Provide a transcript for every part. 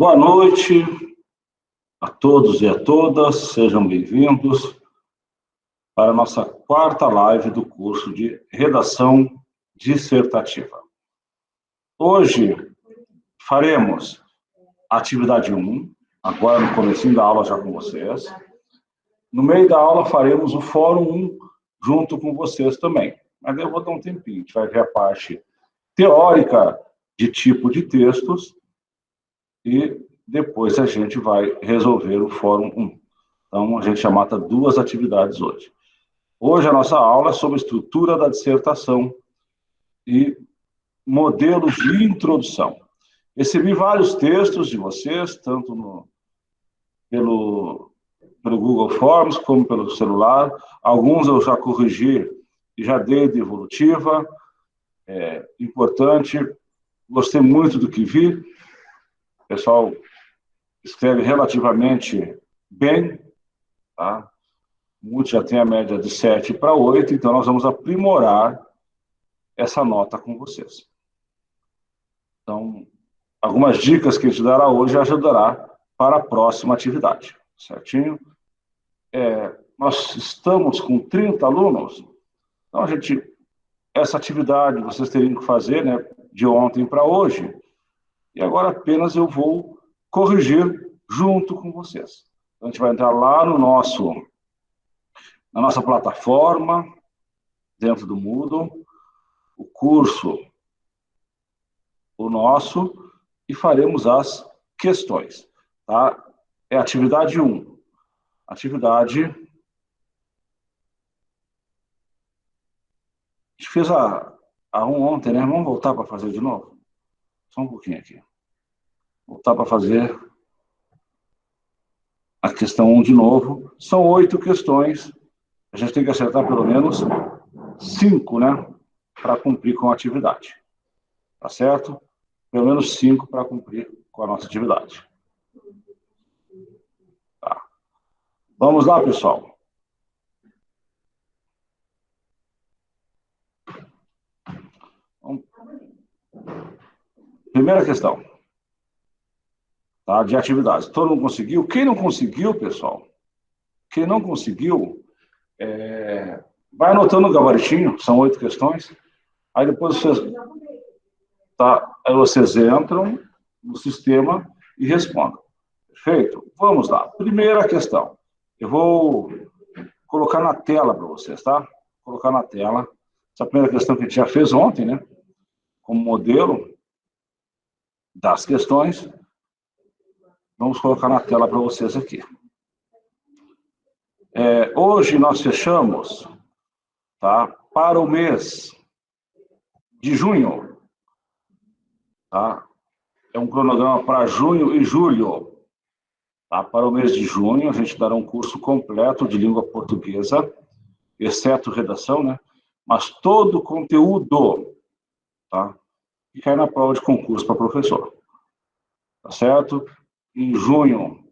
Boa noite a todos e a todas, sejam bem-vindos para a nossa quarta live do curso de Redação Dissertativa. Hoje faremos a atividade 1, agora no comecinho da aula já com vocês. No meio da aula faremos o Fórum 1 junto com vocês também, mas eu vou dar um tempinho, a gente vai ver a parte teórica de tipo de textos e depois a gente vai resolver o Fórum 1. Então, a gente já mata duas atividades hoje. Hoje a nossa aula é sobre estrutura da dissertação e modelos de introdução. Recebi vários textos de vocês, tanto pelo Google Forms como pelo celular. Alguns eu já corrigi e já dei de evolutiva. Importante, gostei muito do que vi. O pessoal escreve relativamente bem, tá? Muitos já têm a média de 7 para 8, então nós vamos aprimorar essa nota com vocês. Então, algumas dicas que a gente dará hoje ajudará para a próxima atividade, certinho? Nós estamos com 30 alunos, então essa atividade vocês teriam que fazer, né, de ontem para hoje, e agora apenas eu vou corrigir junto com vocês. Então, a gente vai entrar lá na nossa plataforma, dentro do Moodle, o curso, o nosso, e faremos as questões. Tá? É a atividade 1. Atividade... A gente fez a 1 ontem, né? Vamos voltar para fazer de novo? Só um pouquinho aqui. Voltar para fazer a questão 1 de novo. São 8 questões. A gente tem que acertar pelo menos 5, né? Para cumprir com a atividade. Tá certo? Pelo menos 5 para cumprir com a nossa atividade. Tá. Vamos lá, pessoal. Primeira questão. Tá? De atividades. Todo mundo conseguiu? Quem não conseguiu, pessoal? Quem não conseguiu, vai anotando o gabaritinho. São 8 questões. Aí depois vocês entram no sistema e respondem. Perfeito? Vamos lá. Primeira questão. Eu vou colocar na tela para vocês, tá? Vou colocar na tela. Essa primeira questão que a gente já fez ontem, né? Como modelo das questões. Vamos colocar na tela para vocês aqui. Hoje nós fechamos, tá? Para o mês de junho. Tá? É um cronograma para junho e julho. Tá? Para o mês de junho, a gente dará um curso completo de língua portuguesa, exceto redação, né? Mas todo o conteúdo, tá? E cai na prova de concurso para professor. Tá certo? Em junho,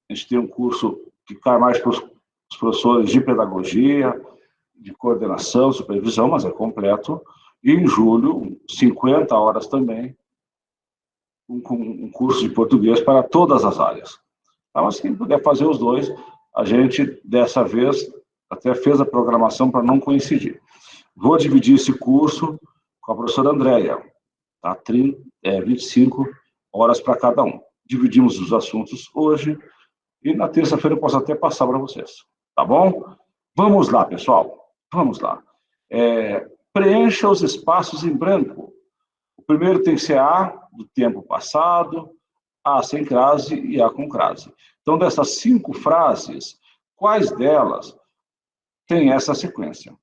a gente tem um curso que cai mais para os professores de pedagogia, de coordenação, supervisão, mas é completo. E em julho, 50 horas também, um curso de português para todas as áreas. Tá? Mas quem puder fazer os dois, a gente, dessa vez, até fez a programação para não coincidir. Vou dividir esse curso com a professora Andréia, tá? 25 horas para cada um. Dividimos os assuntos hoje e na terça-feira eu posso até passar para vocês. Tá bom? Vamos lá, pessoal. Vamos lá. Preencha os espaços em branco. O primeiro tem que ser A, do tempo passado, A sem crase e A com crase. Então, dessas 5 frases, quais delas tem essa sequência?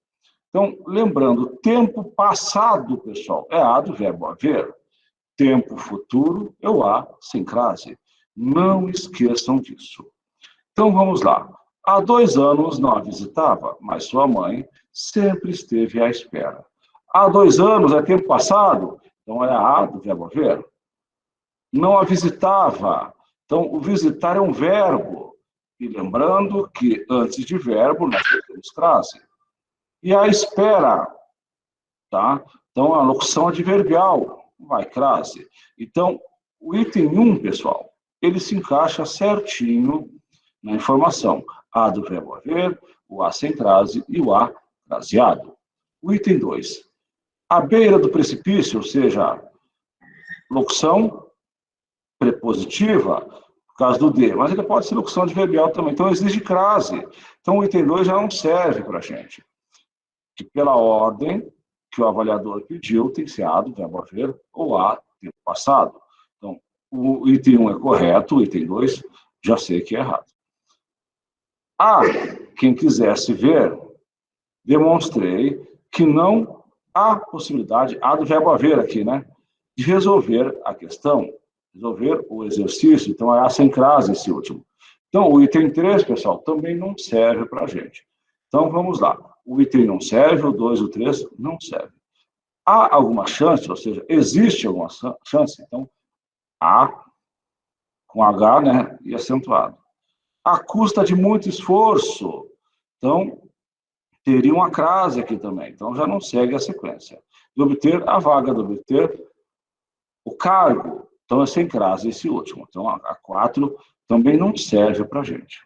Então, lembrando, tempo passado, pessoal, é A do verbo haver. Tempo futuro é o A sem crase. Não esqueçam disso. Então, vamos lá. Há 2 anos não a visitava, mas sua mãe sempre esteve à espera. Há 2 anos é tempo passado, então é A do verbo haver. Não a visitava. Então, o visitar é um verbo. E lembrando que antes de verbo nós temos crase. E a espera, tá? Então, a locução adverbial vai crase. Então, o item 1, pessoal, ele se encaixa certinho na informação. A do verbo haver, o A sem crase e o A craseado. O item 2. À beira do precipício, ou seja, locução prepositiva, por causa do D, mas ele pode ser locução adverbial também, então exige crase. Então o item 2 já não serve para a gente. Que pela ordem que o avaliador pediu, tem que ser A do verbo haver ou A tempo passado. Então, o item 1 é correto, o item 2 já sei que é errado. Quem quisesse ver, demonstrei que não há possibilidade, A do verbo haver aqui, né? De resolver a questão, resolver o exercício, então é A sem crase esse último. Então, o item 3, pessoal, também não serve para a gente. Então, vamos lá. O item não serve, o 2 e o 3 não servem. Há alguma chance, ou seja, existe alguma chance, então, A com H, né, e acentuado. À custa de muito esforço, então, teria uma crase aqui também, então já não segue a sequência. De obter a vaga, de obter o cargo, então é sem crase esse último. Então, a 4 também não serve para a gente.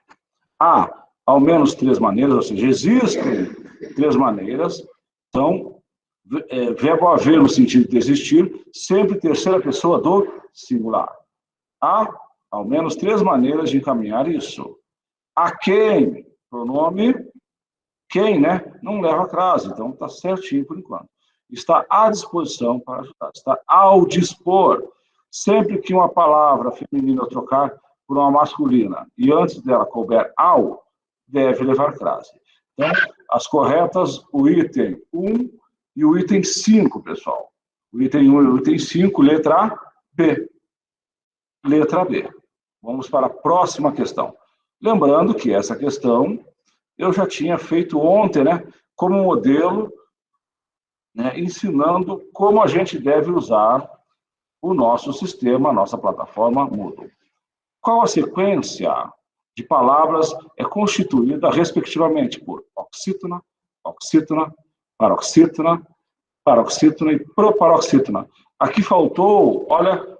Há ao menos 3 maneiras, ou seja, existem 3 maneiras, então, verbo haver no sentido de existir, sempre terceira pessoa do singular. Há ao menos 3 maneiras de encaminhar isso. A quem, pronome quem, né? Não leva crase, então está certinho por enquanto. Está à disposição para ajudar, está ao dispor. Sempre que uma palavra feminina trocar por uma masculina e antes dela couber ao, deve levar crase. Então, as corretas, o item 1 e o item 5, pessoal. O item 1 e o item 5, letra B. Letra B. Vamos para a próxima questão. Lembrando que essa questão eu já tinha feito ontem, né, como modelo, né, ensinando como a gente deve usar o nosso sistema, a nossa plataforma Moodle. Qual a sequência de palavras é constituída, respectivamente, por oxítona, oxítona, paroxítona, paroxítona e proparoxítona? Aqui faltou, olha,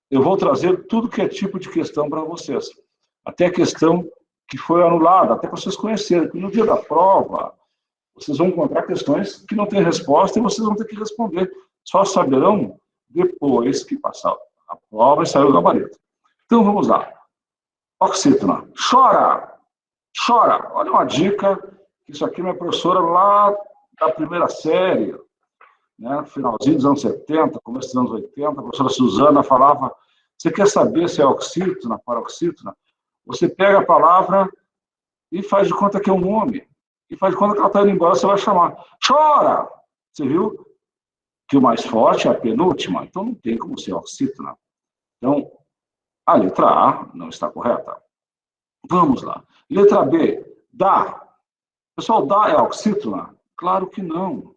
eu vou trazer tudo que é tipo de questão para vocês. Até a questão que foi anulada, até para vocês conhecerem. No dia da prova, vocês vão encontrar questões que não têm resposta e vocês vão ter que responder. Só saberão depois que passar a prova e sair o gabarito. Então, vamos lá. Oxítona. Chora! Chora! Olha uma dica. Isso aqui minha professora lá da primeira série, né, finalzinho dos anos 70, começo dos anos 80, a professora Suzana falava, você quer saber se é oxítona, paroxítona? Você pega a palavra e faz de conta que é um nome. E faz de conta que ela está indo embora, você vai chamar. Chora! Você viu que o mais forte é a penúltima? Então não tem como ser oxítona. Então, a letra A não está correta. Vamos lá. Letra B, dá. Pessoal, dá é oxítona? Claro que não.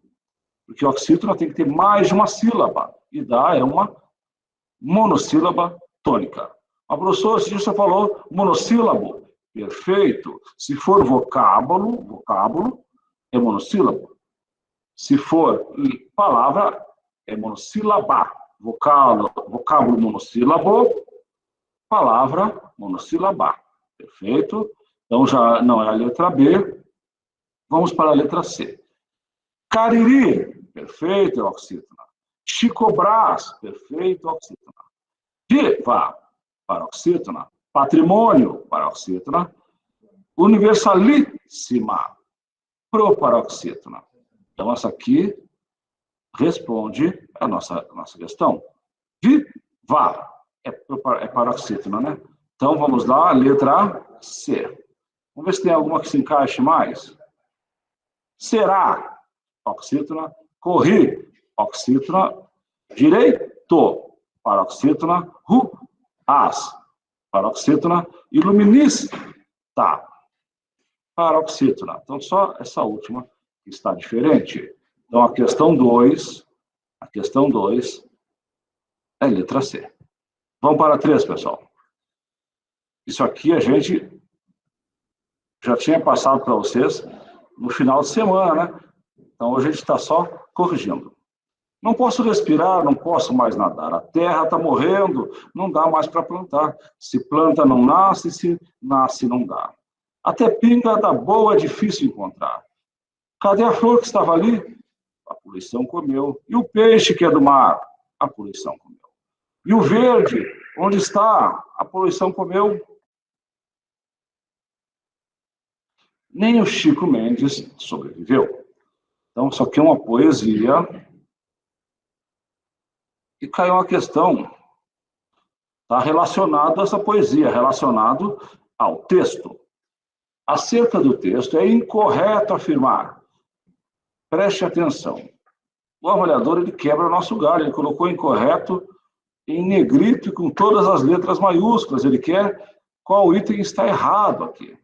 Porque oxítona tem que ter mais de uma sílaba. E dá é uma monossílaba tônica. A professora, se você falou monossílabo, perfeito. Se for vocábulo, é monossílabo. Se for palavra, é monossílaba. Vocábulo monossílabo, palavra monossílaba. Perfeito? Então já não é a letra B. Vamos para a letra C. Cariri, perfeito, é oxítona. Chico Brás, perfeito, oxítona. Viva, paroxítona. Patrimônio, paroxítona. Universalíssima, proparoxítona. Então, essa aqui responde a nossa questão. Viva, é paroxítona, né? Então, vamos lá, letra C. Vamos ver se tem alguma que se encaixe mais. Será, oxítona. Corri, oxítona. Direito, paroxítona. As, paroxítona. Iluminista, paroxítona. Então, só essa última que está diferente. Então, a questão 2 é letra C. Vamos para a 3, pessoal. Isso aqui a gente já tinha passado para vocês no final de semana, né? Então, hoje a gente está só corrigindo. Não posso respirar, não posso mais nadar. A terra está morrendo, não dá mais para plantar. Se planta, não nasce, se nasce, não dá. Até pinga da boa é difícil encontrar. Cadê a flor que estava ali? A poluição comeu. E o peixe que é do mar? A poluição comeu. E o verde, onde está? A poluição comeu. Nem o Chico Mendes sobreviveu. Então, isso aqui é uma poesia. E caiu uma questão. Está relacionado a essa poesia, relacionado ao texto. Acerca do texto, é incorreto afirmar. Preste atenção. O avaliador, ele quebra o nosso galho. Ele colocou incorreto em negrito e com todas as letras maiúsculas. Ele quer qual item está errado aqui.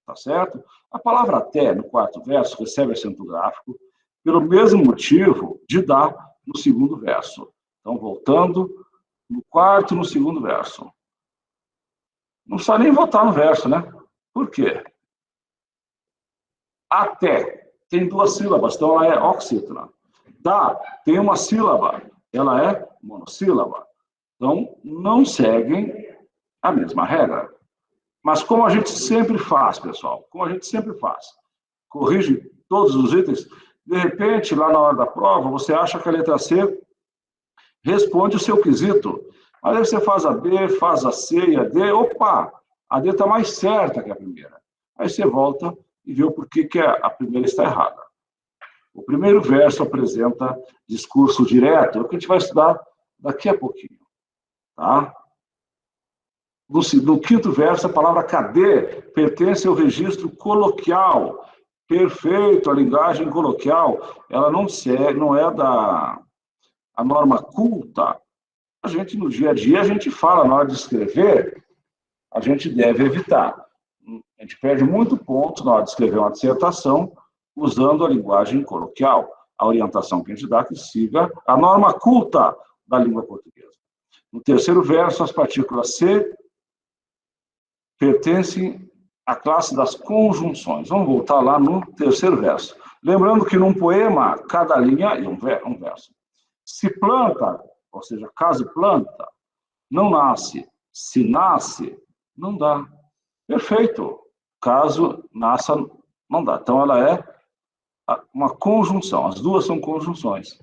Tá certo? A palavra até, no quarto verso, recebe acento gráfico pelo mesmo motivo de dar no segundo verso. Então, voltando no quarto e no segundo verso. Não precisa nem voltar no verso, né? Por quê? Até tem duas sílabas, então ela é oxítona. Dá tem uma sílaba, ela é monossílaba. Então, não seguem a mesma regra. Mas como a gente sempre faz, pessoal, como a gente sempre faz, corrige todos os itens, de repente, lá na hora da prova, você acha que a letra C responde o seu quesito. Mas aí você faz a B, faz a C e a D, opa, a D está mais certa que a primeira. Aí você volta e vê o porquê que a primeira está errada. O primeiro verso apresenta discurso direto, é o que a gente vai estudar daqui a pouquinho. Tá? No quinto verso, a palavra cadê pertence ao registro coloquial. Perfeito, a linguagem coloquial, ela não é da a norma culta. A gente, no dia a dia, a gente fala, na hora de escrever, a gente deve evitar. A gente perde muito ponto na hora de escrever uma dissertação usando a linguagem coloquial. A orientação que a gente dá que siga a norma culta da língua portuguesa. No terceiro verso, as partículas C pertencem à classe das conjunções. Vamos voltar lá no terceiro verso. Lembrando que num poema, cada linha é um verso. Se planta, ou seja, caso planta, não nasce. Se nasce, não dá. Perfeito. Caso nasça, não dá. Então, ela é uma conjunção. As duas são conjunções.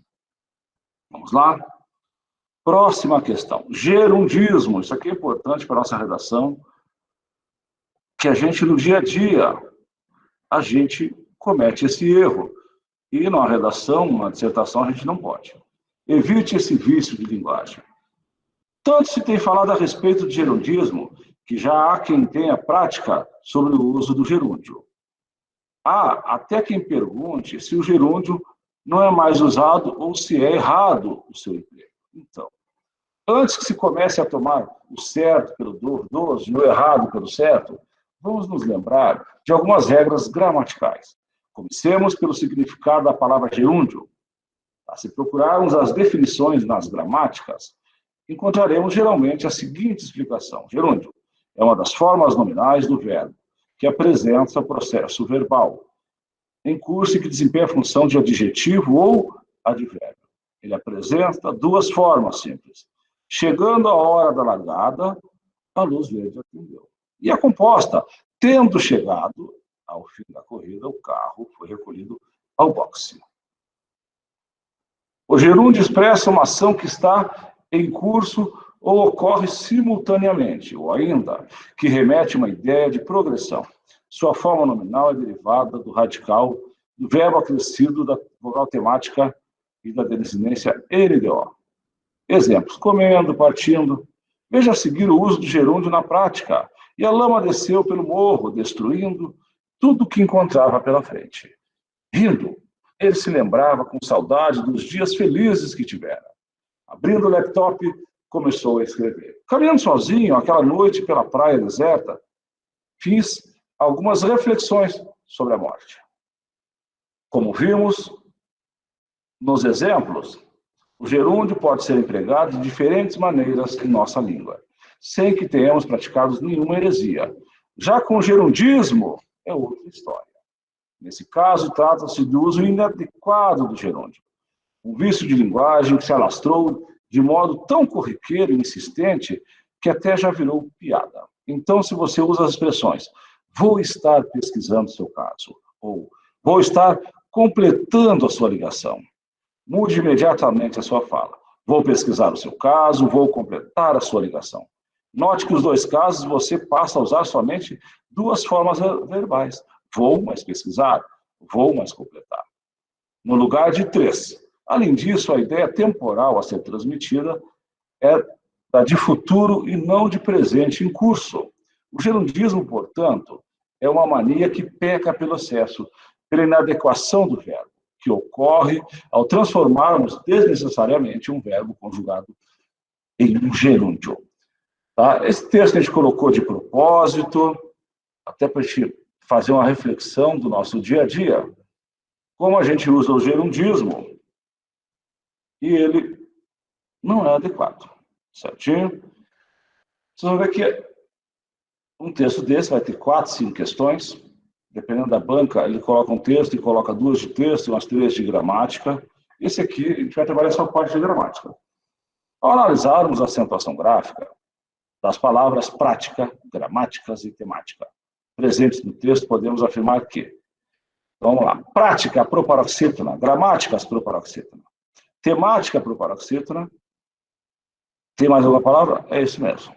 Vamos lá? Próxima questão. Gerundismo. Isso aqui é importante para a nossa redação, que a gente, no dia a dia, a gente comete esse erro. E na redação, na dissertação, a gente não pode. Evite esse vício de linguagem. Tanto se tem falado a respeito de gerundismo, que já há quem tenha prática sobre o uso do gerúndio. Há até quem pergunte se o gerúndio não é mais usado ou se é errado o seu emprego. Então, antes que se comece a tomar o certo pelo duvidoso e o errado pelo certo, vamos nos lembrar de algumas regras gramaticais. Comecemos pelo significado da palavra gerúndio. Se procurarmos as definições nas gramáticas, encontraremos geralmente a seguinte explicação. Gerúndio é uma das formas nominais do verbo, que apresenta o processo verbal, em curso e que desempenha a função de adjetivo ou advérbio. Ele apresenta duas formas simples. Chegando a hora da largada, a luz verde acendeu. E é composta, tendo chegado ao fim da corrida, o carro foi recolhido ao boxe. O gerúndio expressa uma ação que está em curso ou ocorre simultaneamente, ou ainda, que remete a uma ideia de progressão. Sua forma nominal é derivada do radical do verbo acrescido da vogal temática e da desinência NDO. Exemplos: comendo, partindo. Veja a seguir o uso do gerúndio na prática. E a lama desceu pelo morro, destruindo tudo que encontrava pela frente. Rindo, ele se lembrava com saudade dos dias felizes que tivera. Abrindo o laptop, começou a escrever. Caminhando sozinho, aquela noite pela praia deserta, fiz algumas reflexões sobre a morte. Como vimos nos exemplos, o gerúndio pode ser empregado de diferentes maneiras em nossa língua, sem que tenhamos praticado nenhuma heresia. Já com o gerundismo, é outra história. Nesse caso, trata-se do uso inadequado do gerúndio. Um vício de linguagem que se alastrou de modo tão corriqueiro e insistente que até já virou piada. Então, se você usa as expressões vou estar pesquisando seu caso, ou vou estar completando a sua ligação, mude imediatamente a sua fala. Vou pesquisar o seu caso, vou completar a sua ligação. Note que os dois casos você passa a usar somente duas formas verbais. Vou mais pesquisar, vou mais completar. No lugar de três. Além disso, a ideia temporal a ser transmitida é da de futuro e não de presente em curso. O gerundismo, portanto, é uma mania que peca pelo excesso, pela inadequação do verbo, que ocorre ao transformarmos desnecessariamente um verbo conjugado em um gerúndio. Tá? Esse texto a gente colocou de propósito, até para a gente fazer uma reflexão do nosso dia a dia, como a gente usa o gerundismo, e ele não é adequado. Certinho? Vocês vão ver que um texto desse vai ter 4, 5 questões. Dependendo da banca, ele coloca um texto e coloca 2 de texto e umas 3 de gramática. Esse aqui, a gente vai trabalhar só a parte de gramática. Ao analisarmos a acentuação gráfica das palavras prática, gramáticas e temática presentes no texto, podemos afirmar que, vamos lá, prática, proparoxítona, gramáticas, proparoxítona, temática, proparoxítona. Tem mais alguma palavra? É isso mesmo.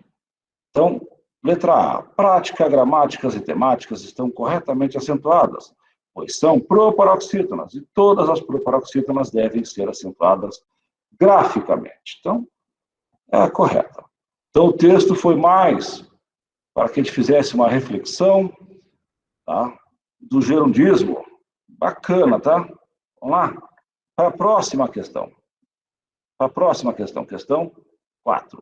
Então, letra A. Prática, gramáticas e temáticas estão corretamente acentuadas, pois são proparoxítonas, e todas as proparoxítonas devem ser acentuadas graficamente. Então, é a correta. Então, o texto foi mais para que a gente fizesse uma reflexão, tá, do gerundismo. Bacana, tá? Vamos lá? Para a próxima questão. Para a próxima questão, questão 4.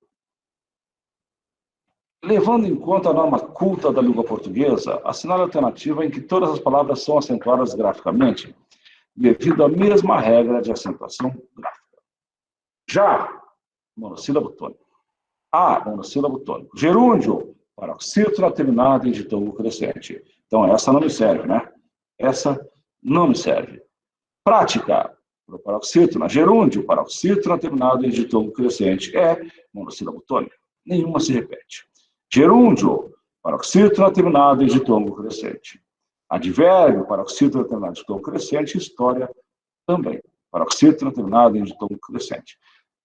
Levando em conta a norma culta da língua portuguesa, assinale a alternativa em que todas as palavras são acentuadas graficamente, devido à mesma regra de acentuação gráfica. Já, monossílabo tônico. A, monossílabo tônico. Gerúndio, paroxítona terminada em ditongo crescente. Então, essa não me serve, né? Essa não me serve. Prática, paroxítona. Gerúndio, paroxítona terminado em ditongo crescente. É monossílabo tônico. Nenhuma se repete. Gerúndio, paroxítona terminado em ditongo crescente. Advérbio, paroxítona terminado em ditongo crescente. História também. Paroxítona terminado em ditongo crescente.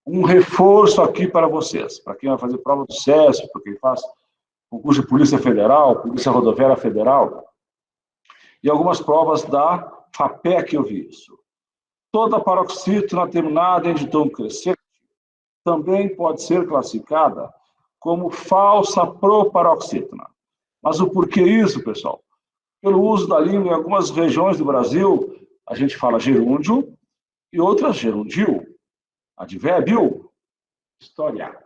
Um reforço aqui para vocês, para quem vai fazer prova do SESP, para quem faz concurso de Polícia Federal, Polícia Rodoviária Federal, e algumas provas da FAPEC eu vi isso. Toda paroxítona terminada em ditongo crescente também pode ser classificada como falsa proparoxítona. Mas o porquê isso, pessoal? Pelo uso da língua em algumas regiões do Brasil, a gente fala gerúndio e outras gerundio. Advérbio, história.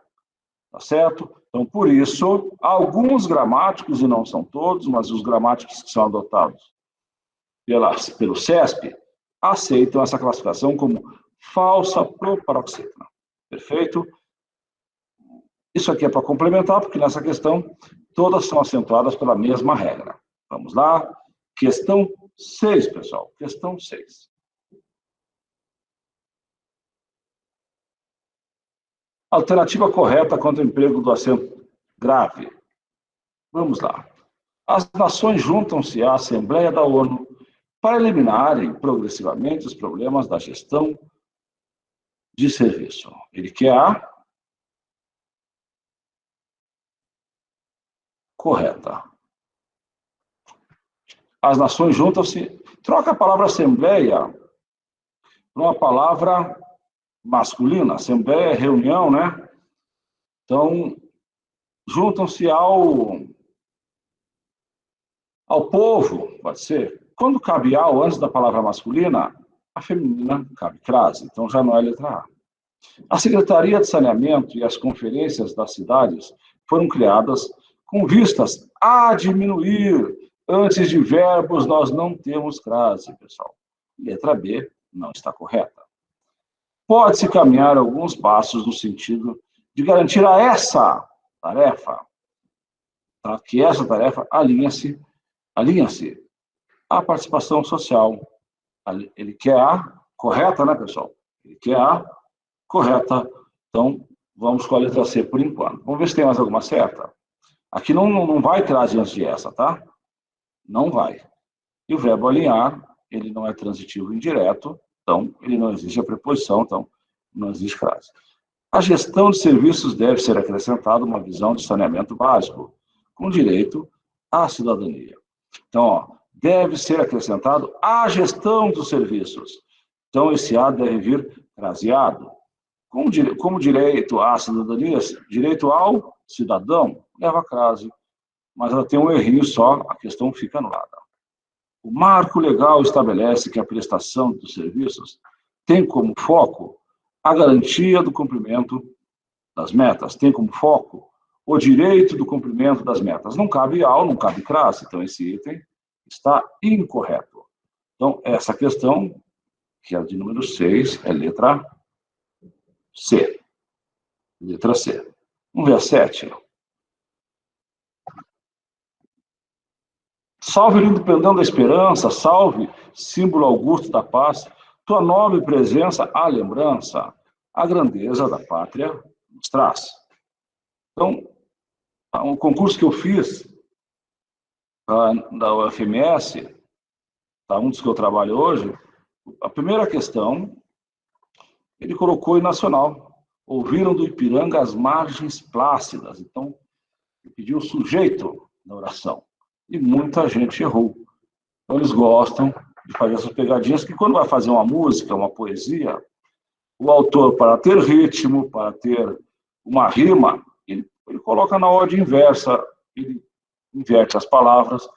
Tá certo? Então, por isso, alguns gramáticos, e não são todos, mas os gramáticos que são adotados pelo SESP, aceitam essa classificação como falsa proparoxítona. Perfeito? Isso aqui é para complementar, porque nessa questão todas são acentuadas pela mesma regra. Vamos lá? Questão 6, pessoal. Questão 6. Alternativa correta contra o emprego do acento grave. Vamos lá. As nações juntam-se à Assembleia da ONU para eliminarem progressivamente os problemas da gestão de serviço. Ele quer a correta. As nações juntam-se. Troca a palavra Assembleia por uma palavra masculina. Assembleia é reunião, né? Então, juntam-se ao povo, pode ser. Quando cabe ao antes da palavra masculina, a feminina cabe crase. Então, já não é letra A. A Secretaria de Saneamento e as conferências das cidades foram criadas com vistas a diminuir. Antes de verbos, nós não temos crase, pessoal. Letra B não está correta. Pode-se caminhar alguns passos no sentido de garantir a essa tarefa, tá? Que essa tarefa alinha-se à participação social. Ele quer a correta, né, pessoal? que é a correta. Então, vamos com a letra C por enquanto. Vamos ver se tem mais alguma certa. Aqui não vai crase antes de essa, tá? Não vai. E o verbo alinhar, ele não é transitivo indireto, então ele não existe a preposição, então não existe crase. A gestão de serviços deve ser acrescentada uma visão de saneamento básico, com direito à cidadania. Então, ó, deve ser acrescentado a gestão dos serviços. Então, esse A deve vir craseado. Como direito à cidadania, direito ao cidadão, leva a crase. Mas ela tem um errinho só, a questão fica anulada. O marco legal estabelece que a prestação dos serviços tem como foco a garantia do cumprimento das metas, tem como foco o direito do cumprimento das metas. Não cabe ao, não cabe crase, então esse item está incorreto. Então, essa questão, que é a de número 6, é letra C. Letra C. Vamos ver a 7. Salve, lindo pendão da esperança, salve, símbolo augusto da paz, tua nobre presença, a lembrança, a grandeza da pátria nos traz. Então, um concurso que eu fiz da UFMS, um dos que eu trabalho hoje, a primeira questão, ele colocou em nacional. Ouviram do Ipiranga as margens plácidas. Então, ele pediu o sujeito da oração. E muita gente errou. Então, eles gostam de fazer essas pegadinhas, que quando vai fazer uma música, uma poesia, o autor, para ter ritmo, para ter uma rima, ele coloca na ordem inversa, ele inverte as palavras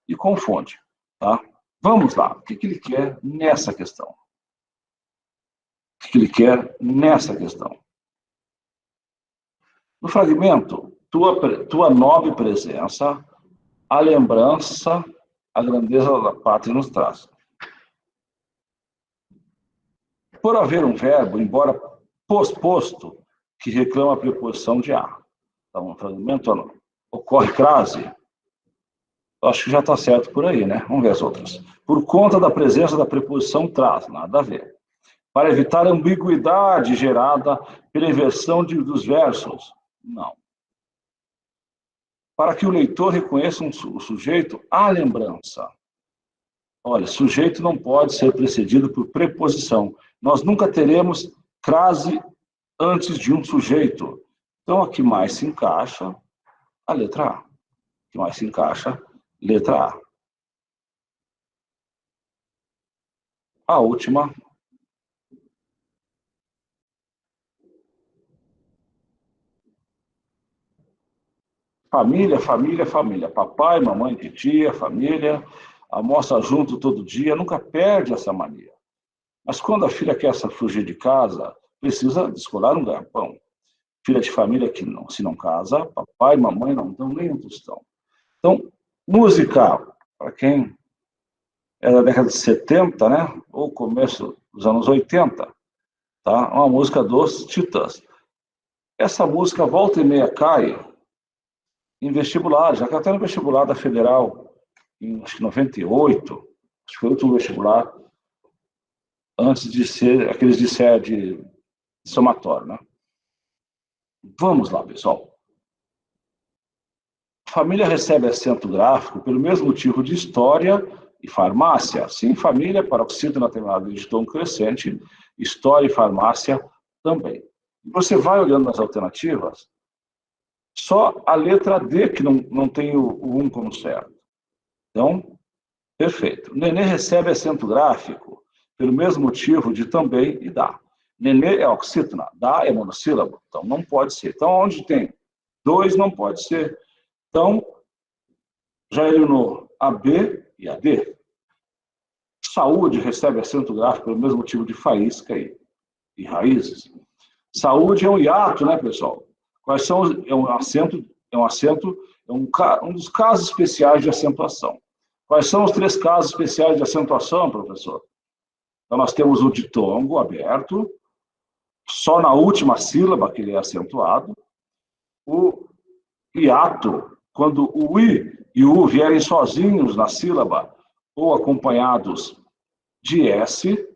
e confunde. Tá? Vamos lá, o que ele quer nessa questão? O que ele quer nessa questão? No fragmento, tua nobre presença, a lembrança, a grandeza da pátria nos traz. Por haver um verbo, embora posposto, que reclama a preposição de a. Então, no fragmento ocorre crase. Eu acho que já está certo por aí, né? Vamos ver as outras. Por conta da presença da preposição traz, nada a ver. Para evitar a ambiguidade gerada pela inversão dos versos, não. Para que o leitor reconheça o sujeito, a lembrança. Olha, sujeito não pode ser precedido por preposição. Nós nunca teremos crase antes de um sujeito. Então, a que mais se encaixa, a letra A. A que mais se encaixa, letra A. A última. Família, família, família. Papai, mamãe, titia, família. Almoça junto todo dia. Nunca perde essa mania. Mas quando a filha quer fugir de casa, precisa descolar um garpão. Filha de família que não, se não casa, papai e mamãe não dão nem um tostão. Então, música, para quem é da década de 70, né? Ou começo dos anos 80, tá? Uma música dos Titãs. Essa música volta e meia cai em vestibular, já que até no vestibular da Federal, em acho que 98, acho que foi o último vestibular, antes de ser aqueles de somatório, né? Vamos lá, pessoal. Família recebe acento gráfico pelo mesmo motivo de história e farmácia. Sim, família, paroxítono terminado de tom crescente, história e farmácia também. E você vai olhando nas alternativas, só a letra D que não tem o 1 como certo. Então, perfeito. Nenê recebe acento gráfico pelo mesmo motivo de também e dá. Nenê é oxítona, dá é monossílabo, então não pode ser. Então, onde tem 2, não pode ser. Então, já eliminou a B e a D. Saúde recebe acento gráfico pelo mesmo motivo de faísca e raízes. Saúde é um hiato, né, pessoal? Quais são? É um dos casos especiais de acentuação. Quais são os 3 casos especiais de acentuação, professor? Então, nós temos o ditongo aberto, só na última sílaba que ele é acentuado, o hiato, quando o I e o U vierem sozinhos na sílaba ou acompanhados de S,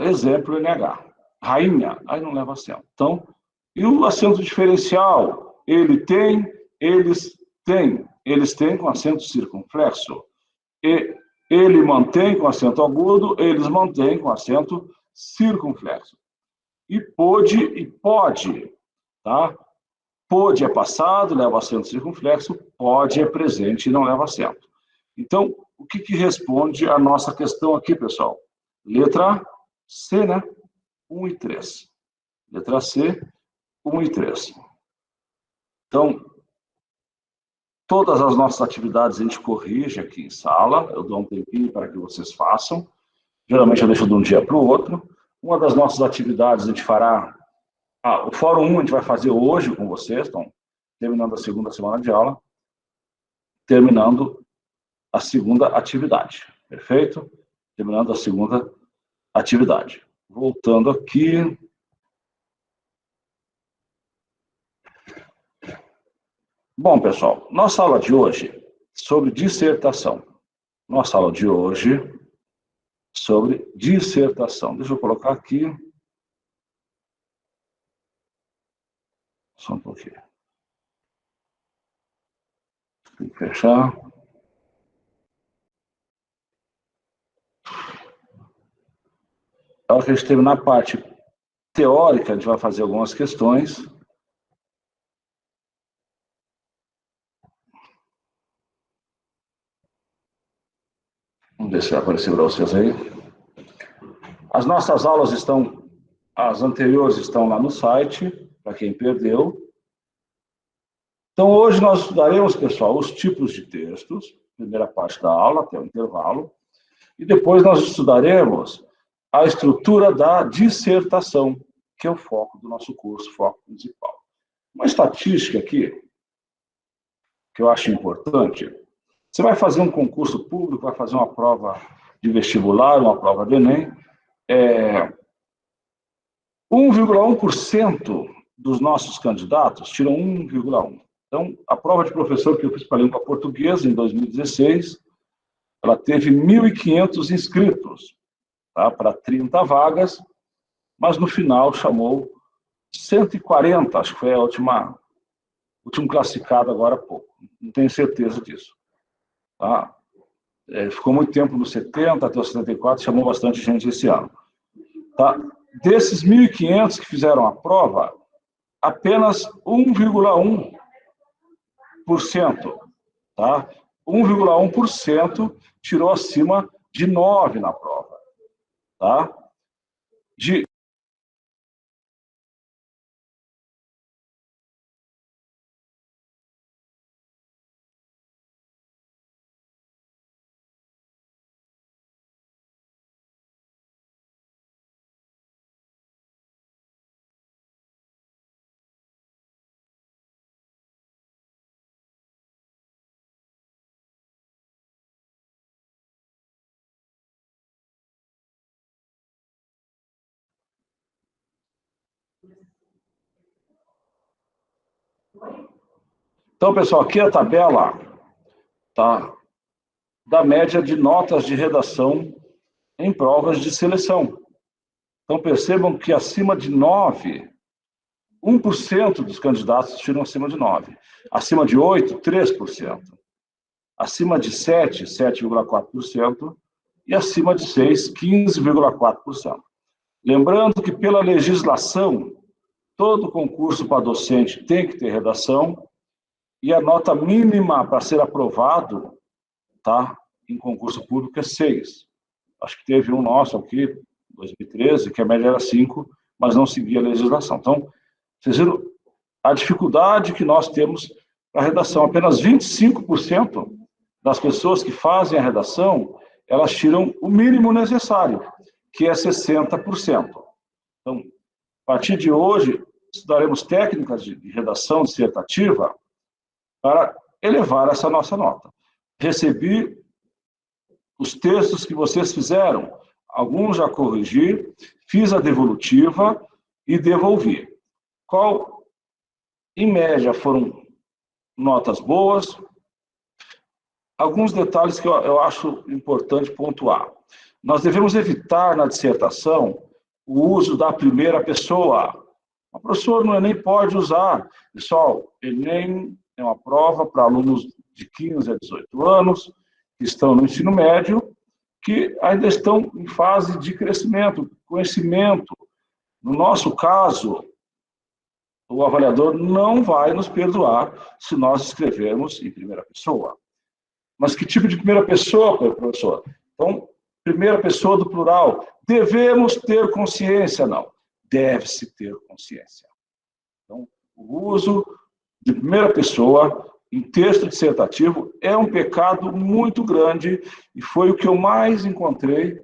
Exemplo, NH. Rainha, aí não leva acento. Então, e o acento diferencial? Ele tem, eles têm. Eles têm com acento circunflexo. E ele mantém com acento agudo, eles mantêm com acento circunflexo. E pôde e pode, tá? Pôde é passado, leva acento circunflexo, pode é presente e não leva acento. Então, o que responde a nossa questão aqui, pessoal? Letra C, né? 1 e 3. Letra C, 1 e 3. Então, todas as nossas atividades a gente corrige aqui em sala, eu dou um tempinho para que vocês façam. Geralmente eu deixo de um dia para o outro. Uma das nossas atividades a gente fará... o Fórum 1 a gente vai fazer hoje com vocês, então, terminando a segunda semana de aula, terminando a segunda atividade, perfeito? Terminando a segunda atividade. Voltando aqui... Bom, pessoal, nossa aula de hoje sobre dissertação. Nossa aula de hoje sobre dissertação. Deixa eu colocar aqui. Só um pouquinho. Tem que fechar. A hora que a gente terminar a parte teórica, a gente vai fazer algumas questões. Vamos ver se vai aparecer para vocês aí. As nossas aulas estão, as anteriores estão lá no site, para quem perdeu. Então, hoje nós estudaremos, pessoal, os tipos de textos, primeira parte da aula, até o intervalo, e depois nós estudaremos a estrutura da dissertação, que é o foco do nosso curso, foco principal. Uma estatística aqui, que eu acho importante, você vai fazer um concurso público, vai fazer uma prova de vestibular, uma prova de Enem, 1,1% dos nossos candidatos tiram 1,1%. Então, a prova de professor que eu fiz para a língua portuguesa, em 2016, ela teve 1.500 inscritos, tá, para 30 vagas, mas no final chamou 140, acho que foi a último classificado agora há pouco. Não tenho certeza disso. Tá? Ficou muito tempo no 70 até os 74, chamou bastante gente esse ano. Tá? Desses 1.500 que fizeram a prova, apenas 1,1%, tá? 1,1% tirou acima de 9 na prova. Tá? Então, pessoal, aqui é a tabela, tá, da média de notas de redação em provas de seleção. Então, percebam que acima de 9, 1% dos candidatos tiram acima de 9. Acima de 8, 3%. Acima de 7, 7,4%. E acima de 6, 15,4%. Lembrando que, pela legislação, todo concurso para docente tem que ter redação, e a nota mínima para ser aprovado, tá, em concurso público é 6. Acho que teve um nosso aqui, em 2013, que a média era 5, mas não seguia a legislação. Então, vocês viram a dificuldade que nós temos para a redação. Apenas 25% das pessoas que fazem a redação, elas tiram o mínimo necessário, que é 60%. Então, a partir de hoje, estudaremos técnicas de redação dissertativa para elevar essa nossa nota. Recebi os textos que vocês fizeram, alguns já corrigi, fiz a devolutiva e devolvi. Em média, foram notas boas. Alguns detalhes que eu acho importante pontuar. Nós devemos evitar na dissertação o uso da primeira pessoa. O professor no Enem pode usar. Pessoal, Enem é uma prova para alunos de 15 a 18 anos, que estão no ensino médio, que ainda estão em fase de crescimento, conhecimento. No nosso caso, o avaliador não vai nos perdoar se nós escrevermos em primeira pessoa. Mas que tipo de primeira pessoa, professor? Então, primeira pessoa do plural. Devemos ter consciência? Não. Deve-se ter consciência. Então, o uso de primeira pessoa em texto dissertativo é um pecado muito grande e foi o que eu mais encontrei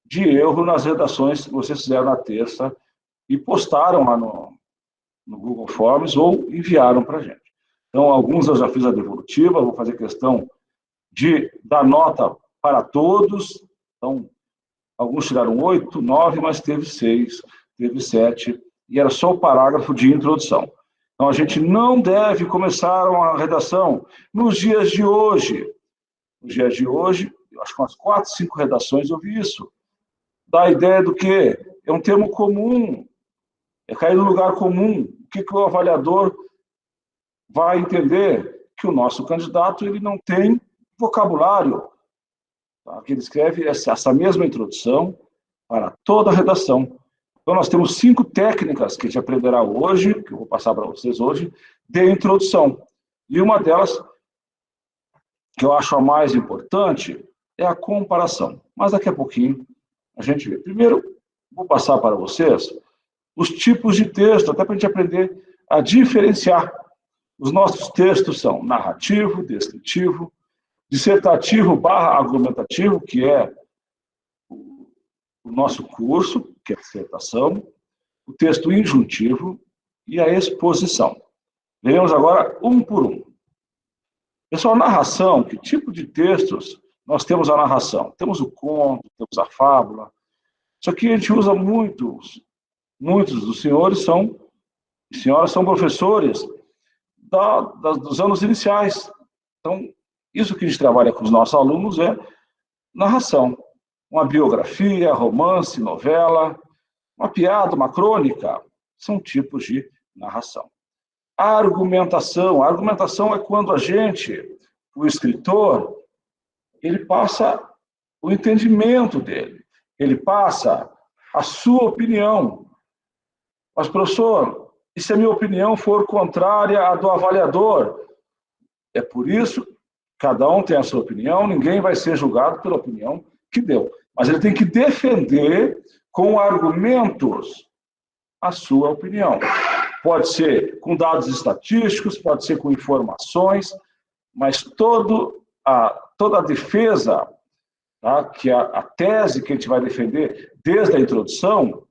de erro nas redações que vocês fizeram na terça e postaram lá no Google Forms ou enviaram para a gente. Então, alguns eu já fiz a devolutiva, vou fazer questão de dar nota para todos. Então, alguns tiraram 8, 9, mas teve 6, teve 7, e era só o parágrafo de introdução. Então, a gente não deve começar uma redação nos dias de hoje. Nos dias de hoje, acho que umas 4, 5 redações eu vi isso. Dá a ideia do quê? É um termo comum, é cair no lugar comum. O que o avaliador vai entender? Que o nosso candidato ele não tem vocabulário. Tá? Que ele escreve essa mesma introdução para toda a redação. Então, nós temos 5 técnicas que a gente aprenderá hoje, que eu vou passar para vocês hoje, de introdução. E uma delas, que eu acho a mais importante, é a comparação. Mas daqui a pouquinho a gente vê. Primeiro, vou passar para vocês os tipos de texto, até para a gente aprender a diferenciar. Os nossos textos são narrativo, descritivo, dissertativo / argumentativo, que é o nosso curso, que é a dissertação, o texto injuntivo e a exposição. Veremos agora um por um. Pessoal, narração, que tipo de textos nós temos a narração? Temos o conto, temos a fábula. Isso aqui a gente usa muitos dos senhores e senhoras são professores dos anos iniciais. Então, isso que a gente trabalha com os nossos alunos é narração. Uma biografia, romance, novela, uma piada, uma crônica, são tipos de narração. A argumentação é quando a gente, o escritor, ele passa o entendimento dele, ele passa a sua opinião. Mas, professor, e se a minha opinião for contrária à do avaliador? É por isso, cada um tem a sua opinião, ninguém vai ser julgado pela opinião que deu. Mas ele tem que defender com argumentos a sua opinião. Pode ser com dados estatísticos, pode ser com informações, mas toda a defesa, tá, que a tese que a gente vai defender desde a introdução,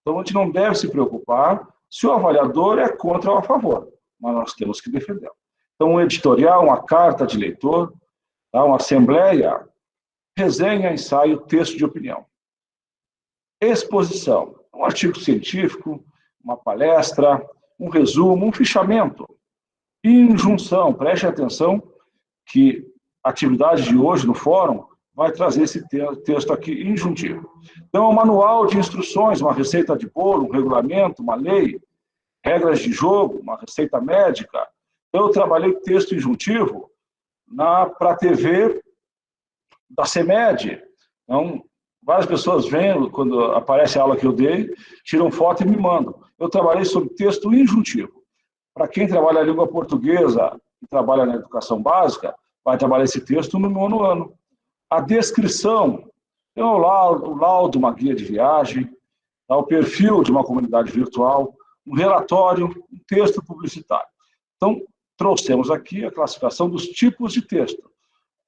então a gente não deve se preocupar se o avaliador é contra ou a favor, mas nós temos que defender. Então, um editorial, uma carta de leitor, tá, uma assembleia, resenha, ensaio, texto de opinião. Exposição, um artigo científico, uma palestra, um resumo, um fichamento. Injunção, preste atenção que a atividade de hoje no fórum vai trazer esse texto aqui injuntivo. Então, é um manual de instruções, uma receita de bolo, um regulamento, uma lei, regras de jogo, uma receita médica. Eu trabalhei texto injuntivo para a TV da CEMED. Então, várias pessoas vêm, quando aparece a aula que eu dei, tiram foto e me mandam. Eu trabalhei sobre texto injuntivo. Para quem trabalha a língua portuguesa e trabalha na educação básica, vai trabalhar esse texto no 9º ano. A descrição, é o laudo, uma guia de viagem, o perfil de uma comunidade virtual, um relatório, um texto publicitário. Então, trouxemos aqui a classificação dos tipos de texto.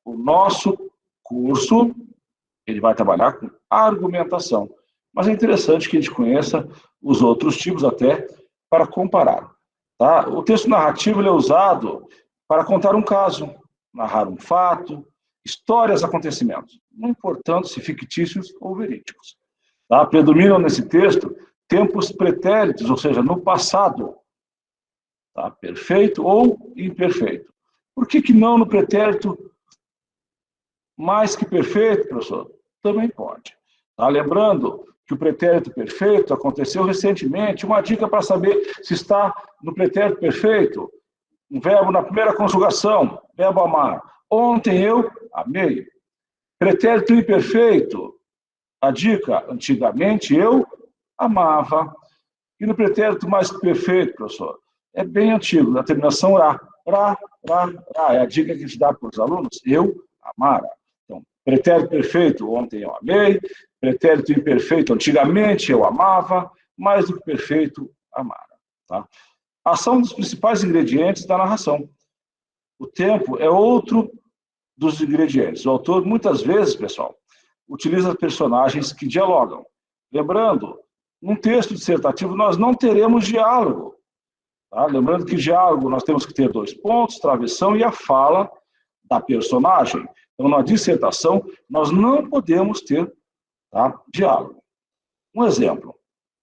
O nosso curso, ele vai trabalhar com argumentação, mas é interessante que a gente conheça os outros tipos até para comparar. Tá? O texto narrativo ele é usado para contar um caso, narrar um fato, histórias, acontecimentos, não importando se fictícios ou verídicos. Tá? Predominam nesse texto tempos pretéritos, ou seja, no passado, tá? Perfeito ou imperfeito. Por que não no pretérito mais que perfeito, professor? Também pode. Tá? Lembrando que o pretérito perfeito aconteceu recentemente. Uma dica para saber se está no pretérito perfeito, um verbo na primeira conjugação, verbo amar. Ontem eu amei. Pretérito imperfeito, a dica, antigamente eu amava. E no pretérito mais perfeito, professor, é bem antigo, da terminação ra. Ra, ra, ra. É a dica que a gente dá para os alunos, eu amara. Então, pretérito perfeito, ontem eu amei. Pretérito imperfeito, antigamente eu amava. Mais do que perfeito, amara. Tá? Ação dos principais ingredientes da narração. O tempo é outro dos ingredientes. O autor, muitas vezes, pessoal, utiliza personagens que dialogam. Lembrando, num texto dissertativo nós não teremos diálogo. Tá? Lembrando que diálogo nós temos que ter 2 pontos, travessão e a fala da personagem. Então, na dissertação, nós não podemos ter, tá, diálogo. Um exemplo,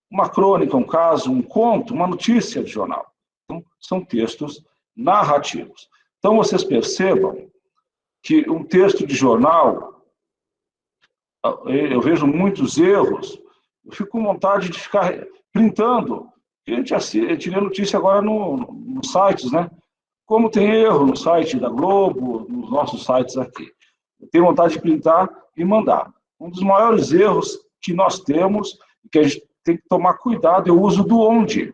uma crônica, um caso, um conto, uma notícia de jornal. Então, são textos narrativos. Então, vocês percebam que um texto de jornal, eu vejo muitos erros, eu fico com vontade de ficar printando. A gente lê notícia agora nos sites, né? Como tem erro no site da Globo, nos nossos sites aqui. Eu tenho vontade de printar e mandar. Um dos maiores erros que nós temos, que a gente tem que tomar cuidado, é o uso do onde.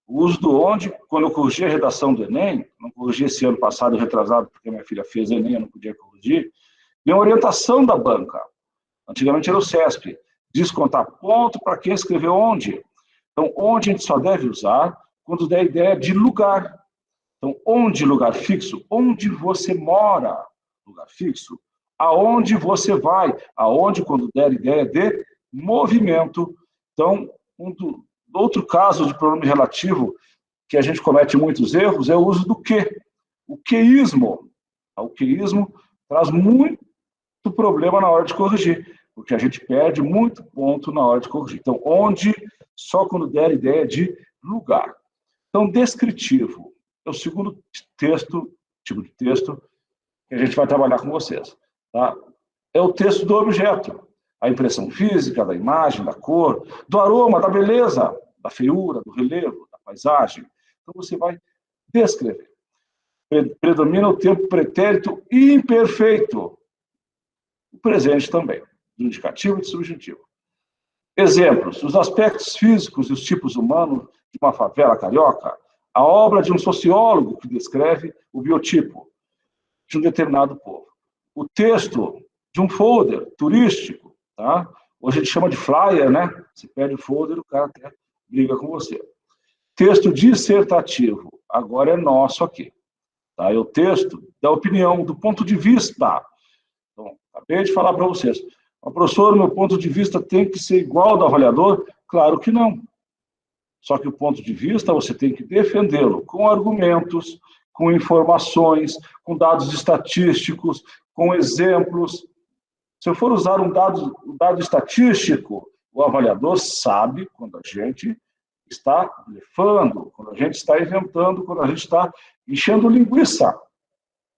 O uso do onde, quando eu corrigi a redação do Enem, não corrigi esse ano passado, retrasado, porque minha filha fez Enem, eu não podia corrigir, deu orientação da banca. Antigamente era o CESP. Descontar ponto para quem escreveu onde. Então, onde a gente só deve usar quando der ideia de lugar. Então, onde, lugar fixo? Onde você mora, lugar fixo. Aonde você vai? Aonde, quando der ideia de movimento. Então, outro caso de pronome relativo que a gente comete muitos erros é o uso do que. O queísmo. O queísmo traz muito problema na hora de corrigir, porque a gente perde muito ponto na hora de corrigir. Então, onde, só quando der ideia de lugar. Então, descritivo é o segundo tipo de texto que a gente vai trabalhar com vocês. Tá? É o texto do objeto, a impressão física, da imagem, da cor, do aroma, da beleza, da feiura, do relevo, da paisagem. Então, você vai descrever. Predomina o tempo pretérito imperfeito. O presente também, do indicativo e do subjuntivo. Exemplos: os aspectos físicos e os tipos humanos de uma favela carioca, a obra de um sociólogo que descreve o biotipo de um determinado povo. O texto de um folder turístico, tá? Hoje a gente chama de flyer, né? Você pede o folder, o cara até briga com você. Texto dissertativo, agora é nosso aqui. Tá? É o texto da opinião, do ponto de vista. Então, acabei de falar para vocês. Professor, meu ponto de vista tem que ser igual ao do avaliador? Claro que não. Só que o ponto de vista você tem que defendê-lo com argumentos, com informações, com dados estatísticos, com exemplos. Se eu for usar um dado estatístico, o avaliador sabe quando a gente está blefando, quando a gente está inventando, quando a gente está enchendo linguiça,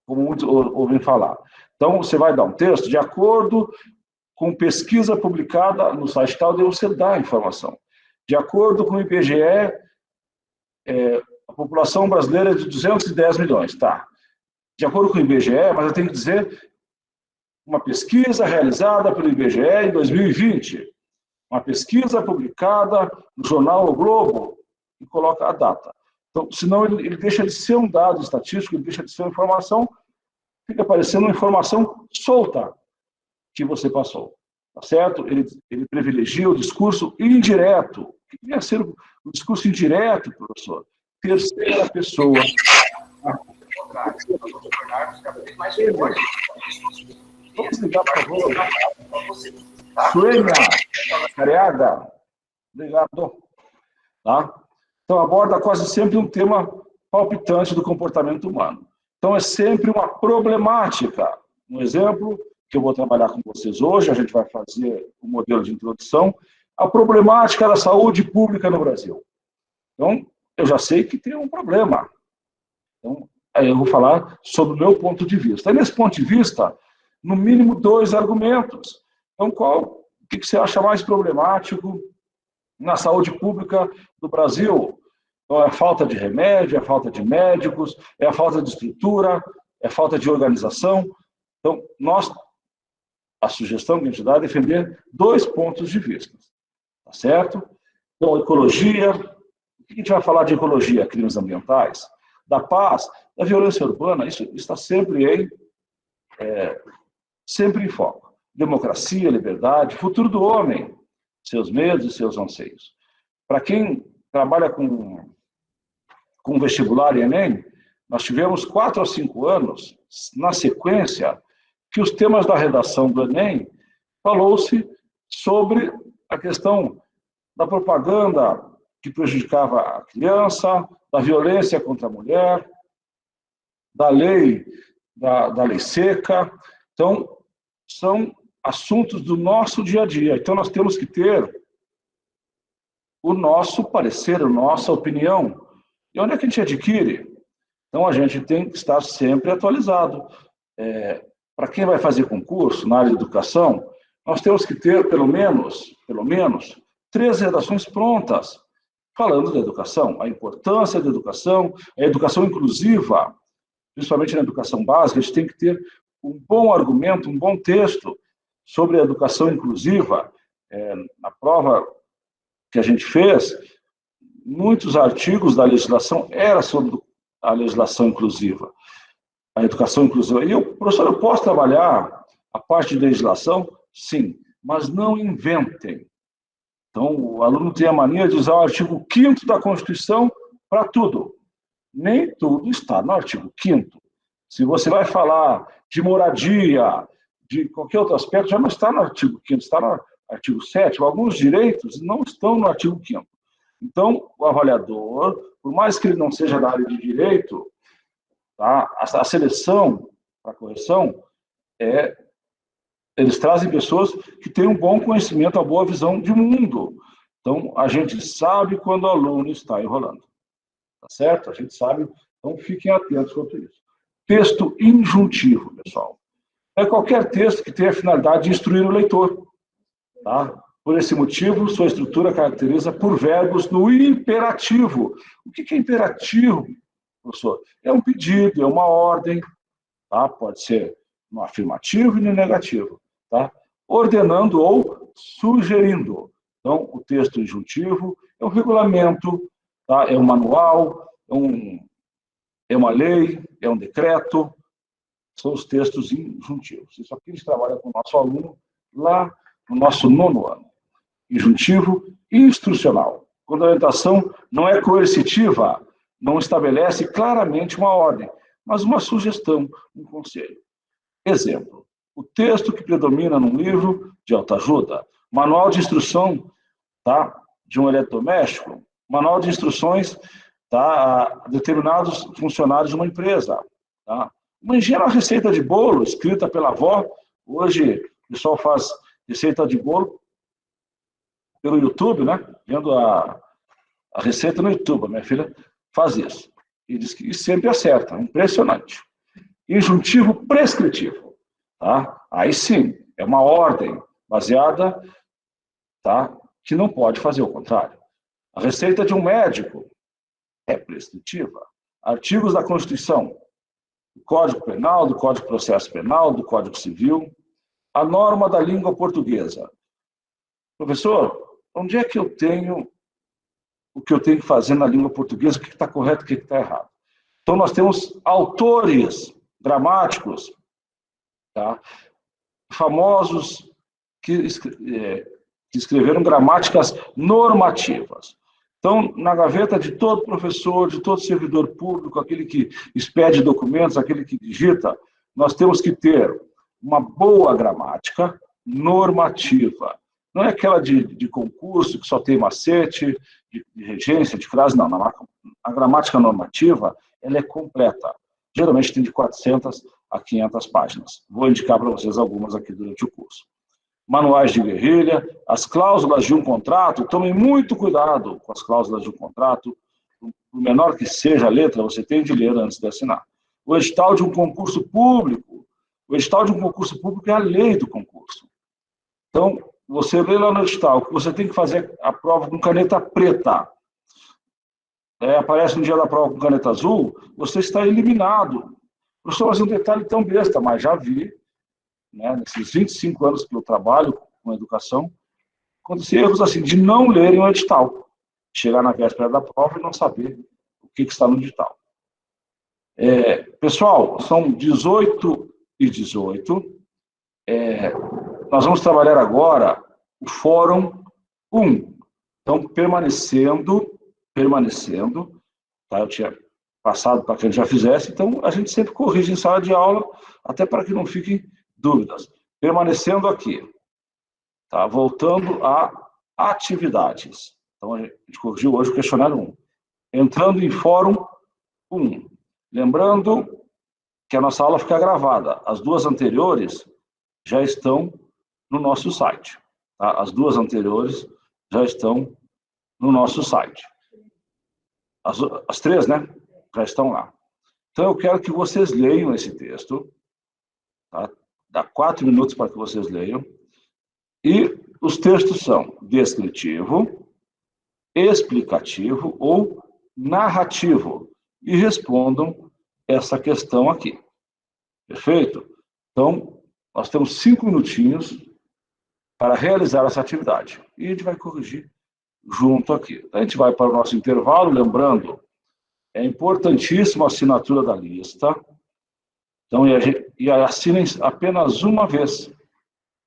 como muitos ouvem falar. Então, você vai dar um texto de acordo com pesquisa publicada no site tal, daí você dá a informação. De acordo com o IBGE, a população brasileira é de 210 milhões, tá. De acordo com o IBGE, mas eu tenho que dizer uma pesquisa realizada pelo IBGE em 2020, uma pesquisa publicada no jornal O Globo, e coloca a data. Então, senão ele deixa de ser um dado estatístico, ele deixa de ser uma informação, fica parecendo uma informação solta que você passou, tá certo? Ele privilegia o discurso indireto. O que devia ser o discurso indireto, professor? Terceira pessoa. Vamos ligar, por favor. Suênia Careaga. Obrigado. Tá? Então, aborda quase sempre um tema palpitante do comportamento humano. Então, é sempre uma problemática. Um exemplo que eu vou trabalhar com vocês hoje, a gente vai fazer o modelo de introdução, a problemática da saúde pública no Brasil. Então, eu já sei que tem um problema. Então, aí eu vou falar sobre o meu ponto de vista. E nesse ponto de vista, no mínimo 2 argumentos. Então, o que você acha mais problemático na saúde pública do Brasil? Então, é a falta de remédio, é a falta de médicos, é a falta de estrutura, é a falta de organização. Então, a sugestão que a gente dá é defender 2 pontos de vista, tá certo? Então, ecologia, o que a gente vai falar de ecologia? Crimes ambientais, da paz, da violência urbana, isso está sempre em foco. Democracia, liberdade, futuro do homem, seus medos e seus anseios. Para quem trabalha com vestibular e Enem, nós tivemos 4 a 5 anos, na sequência, que os temas da redação do Enem falou-se sobre a questão da propaganda que prejudicava a criança, da violência contra a mulher, da lei seca. Então, são assuntos do nosso dia a dia. Então, nós temos que ter o nosso parecer, a nossa opinião. E onde é que a gente adquire? Então, a gente tem que estar sempre atualizado. Para quem vai fazer concurso na área de educação, nós temos que ter, pelo menos, 3 redações prontas, falando da educação, a importância da educação, a educação inclusiva, principalmente na educação básica, a gente tem que ter um bom argumento, um bom texto sobre a educação inclusiva. Na prova que a gente fez, muitos artigos da legislação eram sobre a legislação inclusiva, a educação inclusiva. E professor, eu posso trabalhar a parte de legislação? Sim, mas não inventem. Então, o aluno tem a mania de usar o artigo 5º da Constituição para tudo. Nem tudo está no artigo 5º. Se você vai falar de moradia, de qualquer outro aspecto, já não está no artigo 5º, está no artigo 7º. Alguns direitos não estão no artigo 5º. Então, o avaliador, por mais que ele não seja da área de direito, tá, a seleção para correção eles trazem pessoas que têm um bom conhecimento, uma boa visão de mundo. Então, a gente sabe quando o aluno está enrolando. Tá certo? A gente sabe, então fiquem atentos quanto a isso. Texto injuntivo, pessoal. É qualquer texto que tenha a finalidade de instruir o leitor. Tá? Por esse motivo, sua estrutura caracteriza por verbos no imperativo. O que é imperativo, professor? É um pedido, é uma ordem, tá? Pode ser no afirmativo e no negativo, tá? Ordenando ou sugerindo. Então, o texto injuntivo é um regulamento, tá? É um manual, é uma lei, é um decreto, são os textos injuntivos. Isso aqui a gente trabalha com o nosso aluno lá no nosso 9º ano. Injuntivo instrucional. Quando a orientação não é coercitiva, não estabelece claramente uma ordem, mas uma sugestão, um conselho. Exemplo, o texto que predomina num livro de autoajuda, manual de instrução, tá, de um eletrodoméstico, manual de instruções, tá, a determinados funcionários de uma empresa. Tá? Imagina a receita de bolo escrita pela avó. Hoje o pessoal faz receita de bolo pelo YouTube, né? Vendo a receita no YouTube. A minha filha faz isso. E diz que sempre acerta. Impressionante. Injuntivo prescritivo. Tá? Aí sim, é uma ordem baseada, tá, que não pode fazer o contrário. A receita de um médico é prescritiva. Artigos da Constituição, do Código Penal, do Código de Processo Penal, do Código Civil, a norma da língua portuguesa. Professor, onde é que eu tenho o que eu tenho que fazer na língua portuguesa, o que está correto e o que está errado? Então, nós temos autores gramáticos, tá, famosos que escreveram gramáticas normativas. Então, na gaveta de todo professor, de todo servidor público, aquele que expede documentos, aquele que digita, nós temos que ter uma boa gramática normativa. Não é aquela de concurso que só tem macete, de regência, de frase, não. A gramática normativa, ela é completa. Geralmente tem de 400 a 500 páginas. Vou indicar para vocês algumas aqui durante o curso. Manuais de guerrilha, as cláusulas de um contrato, tomem muito cuidado com as cláusulas de um contrato, por menor que seja a letra, você tem de ler antes de assinar. O edital de um concurso público, o edital de um concurso público é a lei do concurso. Então, você lê lá no edital que você tem que fazer a prova com caneta preta. Aparece no dia da prova com caneta azul, você está eliminado. Professor, mas um detalhe tão besta, mas já vi, né, nesses 25 anos que eu trabalho com educação, acontecer erros assim, de não lerem o edital. Chegar na véspera da prova e não saber o que está no edital. Pessoal, são 18h18. Nós vamos trabalhar agora o Fórum 1. Então, permanecendo, tá? Eu tinha passado para que a gente já fizesse, então a gente sempre corrige em sala de aula, até para que não fiquem dúvidas. Permanecendo aqui, tá? Voltando a atividades. Então, a gente corrigiu hoje o questionário 1. Entrando em Fórum 1. Lembrando que a nossa aula fica gravada. As duas anteriores já estão no nosso site. Tá? As duas anteriores já estão no nosso site. As três, né? Já estão lá. Então, eu quero que vocês leiam esse texto. Tá? Dá 4 minutos para que vocês leiam. E os textos são descritivo, explicativo ou narrativo. E respondam essa questão aqui. Perfeito? Então, nós temos 5 minutinhos para realizar essa atividade. E a gente vai corrigir junto aqui. A gente vai para o nosso intervalo, lembrando, é importantíssima a assinatura da lista. Então, e assinem apenas uma vez.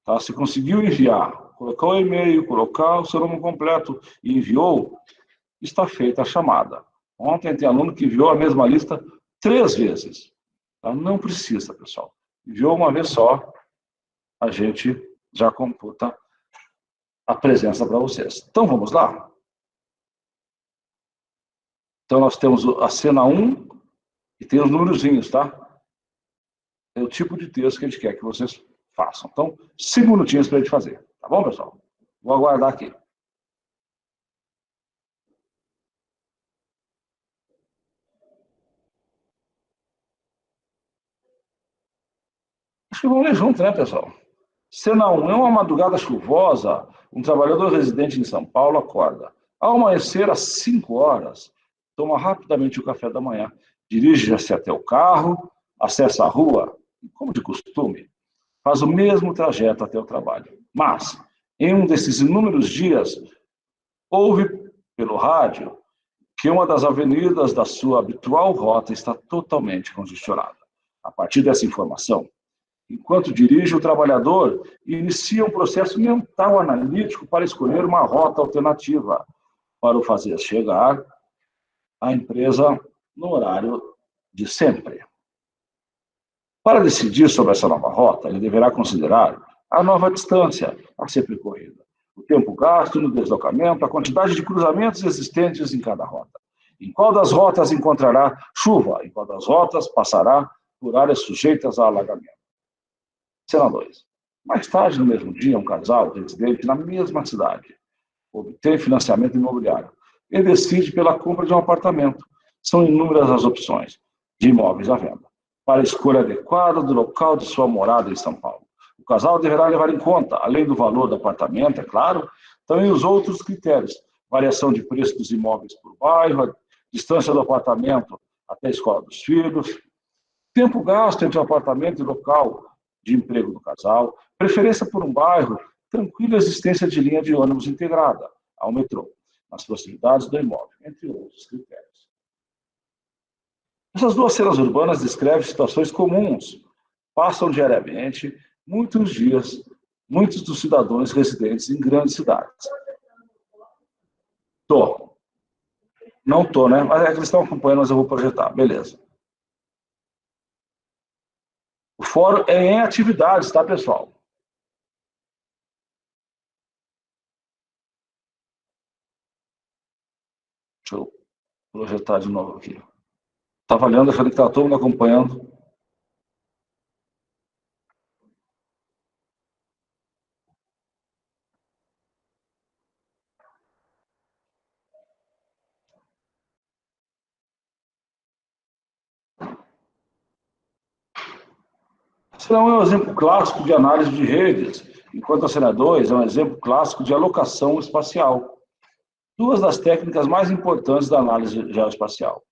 Tá? Se conseguiu enviar, colocar o e-mail, colocar o seu nome completo e enviou, está feita a chamada. Ontem tem aluno que enviou a mesma lista 3 vezes. Tá? Não precisa, pessoal. Enviou uma vez só, a gente já computa a presença para vocês. Então, vamos lá? Então, nós temos a cena 1 e tem os númerozinhos, tá? É o tipo de texto que a gente quer que vocês façam. Então, 5 minutinhos para a gente fazer. Tá bom, pessoal? Vou aguardar aqui. Acho que vamos ler junto, né, pessoal? Cena 1. É uma madrugada chuvosa, um trabalhador residente em São Paulo acorda. Ao amanhecer, às 5 horas, toma rapidamente o café da manhã, dirige-se até o carro, acessa a rua e, como de costume, faz o mesmo trajeto até o trabalho. Mas, em um desses inúmeros dias, ouve pelo rádio que uma das avenidas da sua habitual rota está totalmente congestionada. A partir dessa informação, enquanto dirige, o trabalhador inicia um processo mental analítico para escolher uma rota alternativa para o fazer chegar à empresa no horário de sempre. Para decidir sobre essa nova rota, ele deverá considerar a nova distância a ser percorrida, o tempo gasto no deslocamento, a quantidade de cruzamentos existentes em cada rota. Em qual das rotas encontrará chuva? Em qual das rotas passará por áreas sujeitas a alagamento? Cena 2. Mais tarde, no mesmo dia, um casal residente na mesma cidade obtém financiamento imobiliário e decide pela compra de um apartamento. São inúmeras as opções de imóveis à venda para a escolha adequada do local de sua morada em São Paulo. O casal deverá levar em conta, além do valor do apartamento, é claro, também os outros critérios: variação de preço dos imóveis por bairro, a distância do apartamento até a escola dos filhos, tempo gasto entre o apartamento e o local de emprego do casal, preferência por um bairro, tranquila existência de linha de ônibus integrada ao metrô, nas proximidades do imóvel, entre outros critérios. Essas duas cenas urbanas descrevem situações comuns, passam diariamente, muitos dias, muitos dos cidadãos residentes em grandes cidades. Tô. Não tô, né? Mas é que eles estão acompanhando, mas eu vou projetar. Beleza. O fórum é em atividades, tá, pessoal? Deixa eu projetar de novo aqui. Estava olhando, achando que estava todo mundo acompanhando. Esse é um exemplo clássico de análise de redes enquanto a cena 2 é um exemplo clássico de alocação espacial. Duas das técnicas mais importantes da análise geoespacial.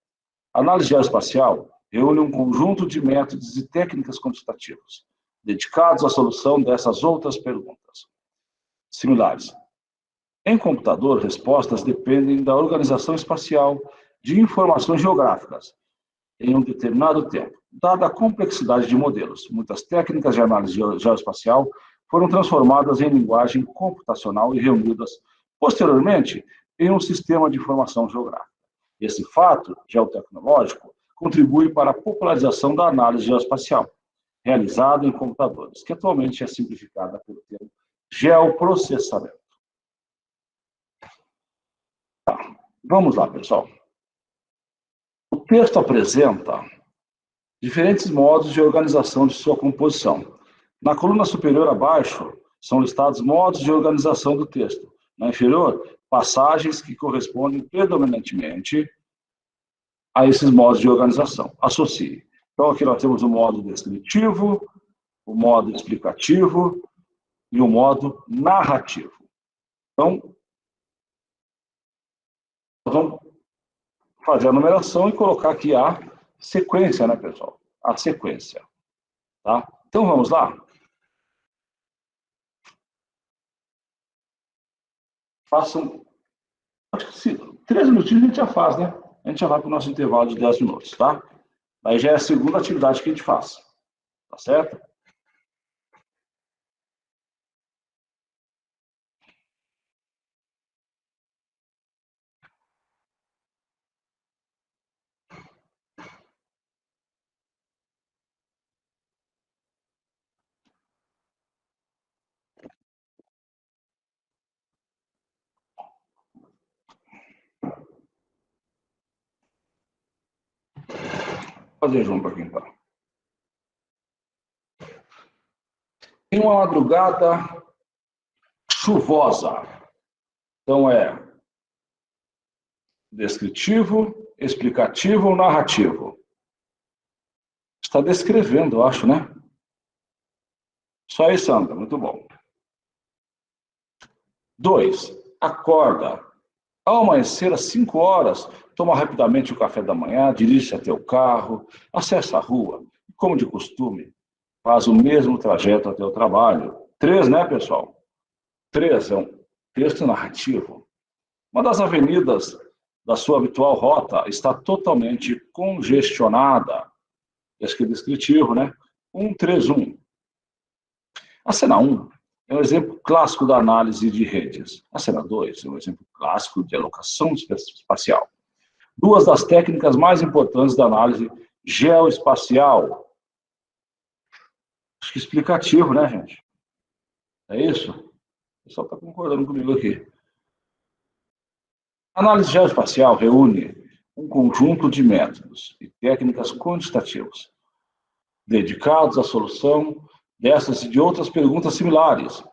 A análise geoespacial reúne um conjunto de métodos e técnicas quantitativos, dedicados à solução dessas outras perguntas. Similares. Em computador, respostas dependem da organização espacial de informações geográficas em um determinado tempo, dada a complexidade de modelos. Muitas técnicas de análise geoespacial foram transformadas em linguagem computacional e reunidas, posteriormente, em um sistema de informação geográfica. Esse fato geotecnológico contribui para a popularização da análise geoespacial, realizada em computadores, que atualmente é simplificada pelo termo geoprocessamento. Vamos lá, pessoal. O texto apresenta diferentes modos de organização de sua composição. Na coluna superior abaixo, são listados modos de organização do texto. Na inferior, passagens que correspondem predominantemente a esses modos de organização. Associe. Então, aqui nós temos o modo descritivo, o modo explicativo e o modo narrativo. Então, nós vamos fazer a numeração e colocar aqui a sequência, né, pessoal? A sequência. Tá? Então, vamos lá? Façam, acho que 3 minutinhos a gente já faz, né? A gente já vai para o nosso intervalo de 10 minutos, tá? Aí já é a segunda atividade que a gente faz. Tá certo? Vou fazer junto aqui, então. Em uma madrugada chuvosa. Então, é descritivo, explicativo ou narrativo? Está descrevendo, eu acho, né? Só isso, Sandra. Muito bom. 2. Acorda. Ao amanhecer, às 5 horas, toma rapidamente o café da manhã, dirige-se até o carro, acessa a rua e, como de costume, faz o mesmo trajeto até o trabalho. 3, né, pessoal? 3 é um texto narrativo. Uma das avenidas da sua habitual rota está totalmente congestionada. Acho que é descritivo, né? 131. A cena 1 é um exemplo clássico da análise de redes. A cena 2 é um exemplo clássico de alocação espacial. Duas das técnicas mais importantes da análise geoespacial. Acho que explicativo, né, gente? É isso? O pessoal está concordando comigo aqui. A análise geoespacial reúne um conjunto de métodos e técnicas quantitativas dedicados à solução dessas e de outras perguntas similares.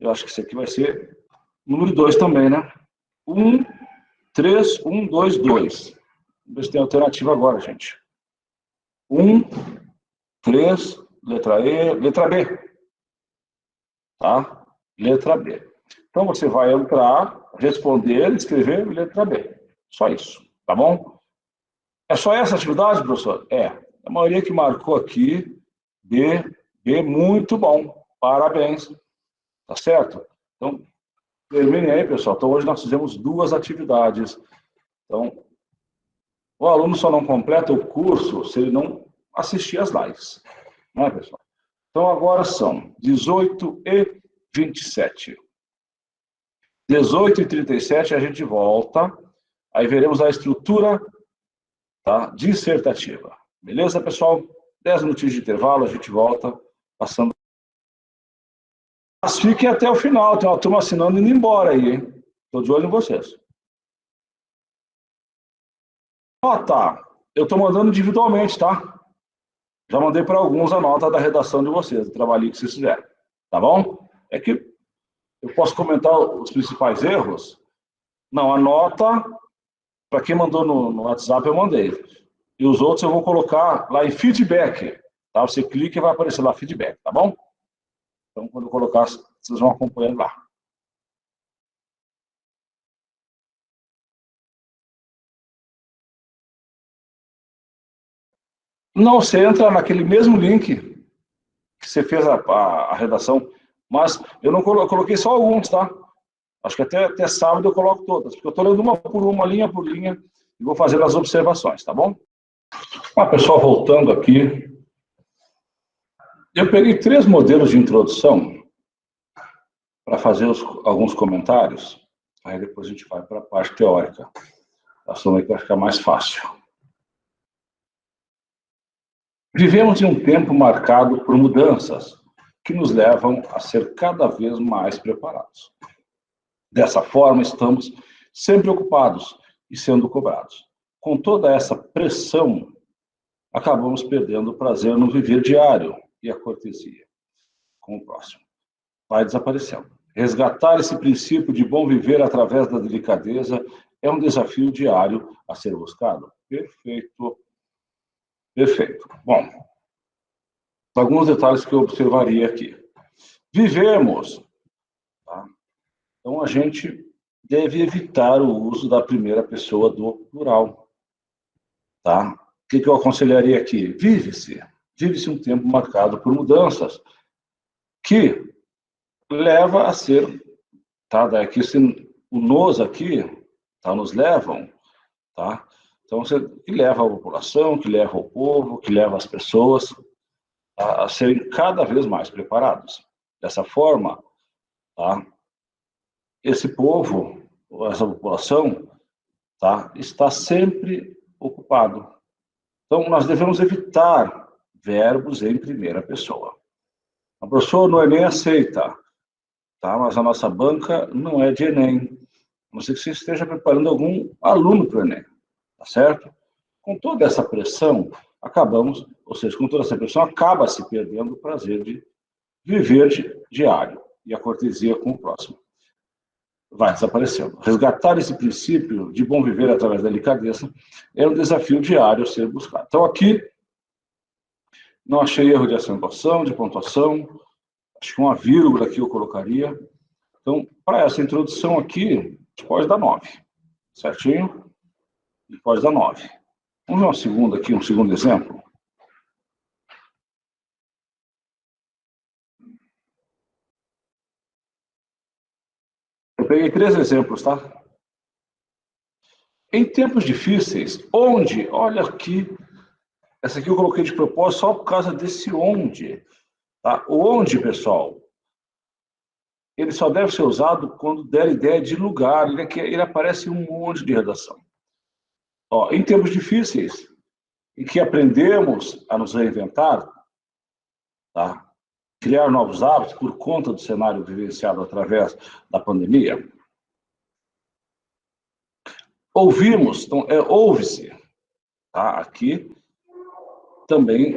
Eu acho que isso aqui vai ser número 2 também, né? 1, 3, 1, 2, 2. Vamos ver se tem alternativa agora, gente. 1, 3, letra E, letra B. Tá? Letra B. Então, você vai entrar, responder, escrever letra B. Só isso, tá bom? É só essa atividade, professor? É. A maioria que marcou aqui, B, B, muito bom. Parabéns. Tá certo? Então, terminem aí, pessoal. Então, hoje nós fizemos 2 atividades. Então, o aluno só não completa o curso se ele não assistir as lives. Né, pessoal? Então, agora são 18h27. 18h37 a gente volta. Aí veremos a estrutura, tá, dissertativa. Beleza, pessoal? 10 minutinhos de intervalo, a gente volta passando. Mas fiquem até o final, tem uma turma assinando e indo embora aí, hein? Estou de olho em vocês. Nota, eu estou mandando individualmente, tá? Já mandei para alguns a nota da redação de vocês, do trabalho que vocês fizeram. Tá bom? É que eu posso comentar os principais erros? Não, a nota, para quem mandou no WhatsApp, eu mandei. E os outros eu vou colocar lá em feedback. Tá? Você clica e vai aparecer lá feedback, tá bom? Então, quando eu colocar, vocês vão acompanhando lá. Não, você entra naquele mesmo link que você fez a redação, mas eu não coloquei só alguns, tá? Acho que até sábado eu coloco todas, porque eu estou lendo uma por uma, linha por linha, e vou fazendo as observações, tá bom? Pessoal, voltando aqui, eu peguei 3 modelos de introdução para fazer alguns comentários, aí depois a gente vai para a parte teórica. Acho que vai ficar mais fácil. Vivemos em um tempo marcado por mudanças que nos levam a ser cada vez mais preparados. Dessa forma, estamos sempre ocupados e sendo cobrados. Com toda essa pressão, acabamos perdendo o prazer no viver diário e a cortesia com o próximo. Vai desaparecendo. Resgatar esse princípio de bom viver através da delicadeza é um desafio diário a ser buscado. Perfeito. Perfeito. Bom, alguns detalhes que eu observaria aqui. Vivemos, tá? Então a gente deve evitar o uso da primeira pessoa do plural, tá? O que eu aconselharia aqui? Vive-se um tempo marcado por mudanças que leva a ser, tá? Daqui o nos aqui, tá? Nos levam, tá? Então, que leva a população, que leva o povo, que leva as pessoas a serem cada vez mais preparados. Dessa forma, tá? Esse povo, essa população, tá? Está sempre ocupado. Então, nós devemos evitar verbos em primeira pessoa. A professora no Enem aceita, tá? Mas a nossa banca não é de Enem. A não ser que você esteja preparando algum aluno para o Enem, tá certo? Com toda essa pressão, acabamos, ou seja, com toda essa pressão, acaba se perdendo o prazer de viver diário e a cortesia com o próximo. Vai desaparecendo. Resgatar esse princípio de bom viver através da delicadeza é um desafio diário a ser buscado. Então, aqui, não achei erro de acentuação, de pontuação, acho que uma vírgula aqui eu colocaria. Então, para essa introdução aqui, a gente pode dar 9, certinho? E pode dar 9. Vamos ver uma segunda aqui, um segundo exemplo. Eu peguei 3 exemplos, tá? Em tempos difíceis, onde, olha aqui, essa aqui eu coloquei de propósito só por causa desse onde, tá? O onde, pessoal, ele só deve ser usado quando der ideia de lugar, ele aparece em um monte de redação. Ó, em tempos difíceis, em que aprendemos a nos reinventar, tá? Criar novos hábitos por conta do cenário vivenciado através da pandemia, ouvimos, então, ouve-se, tá? Aqui também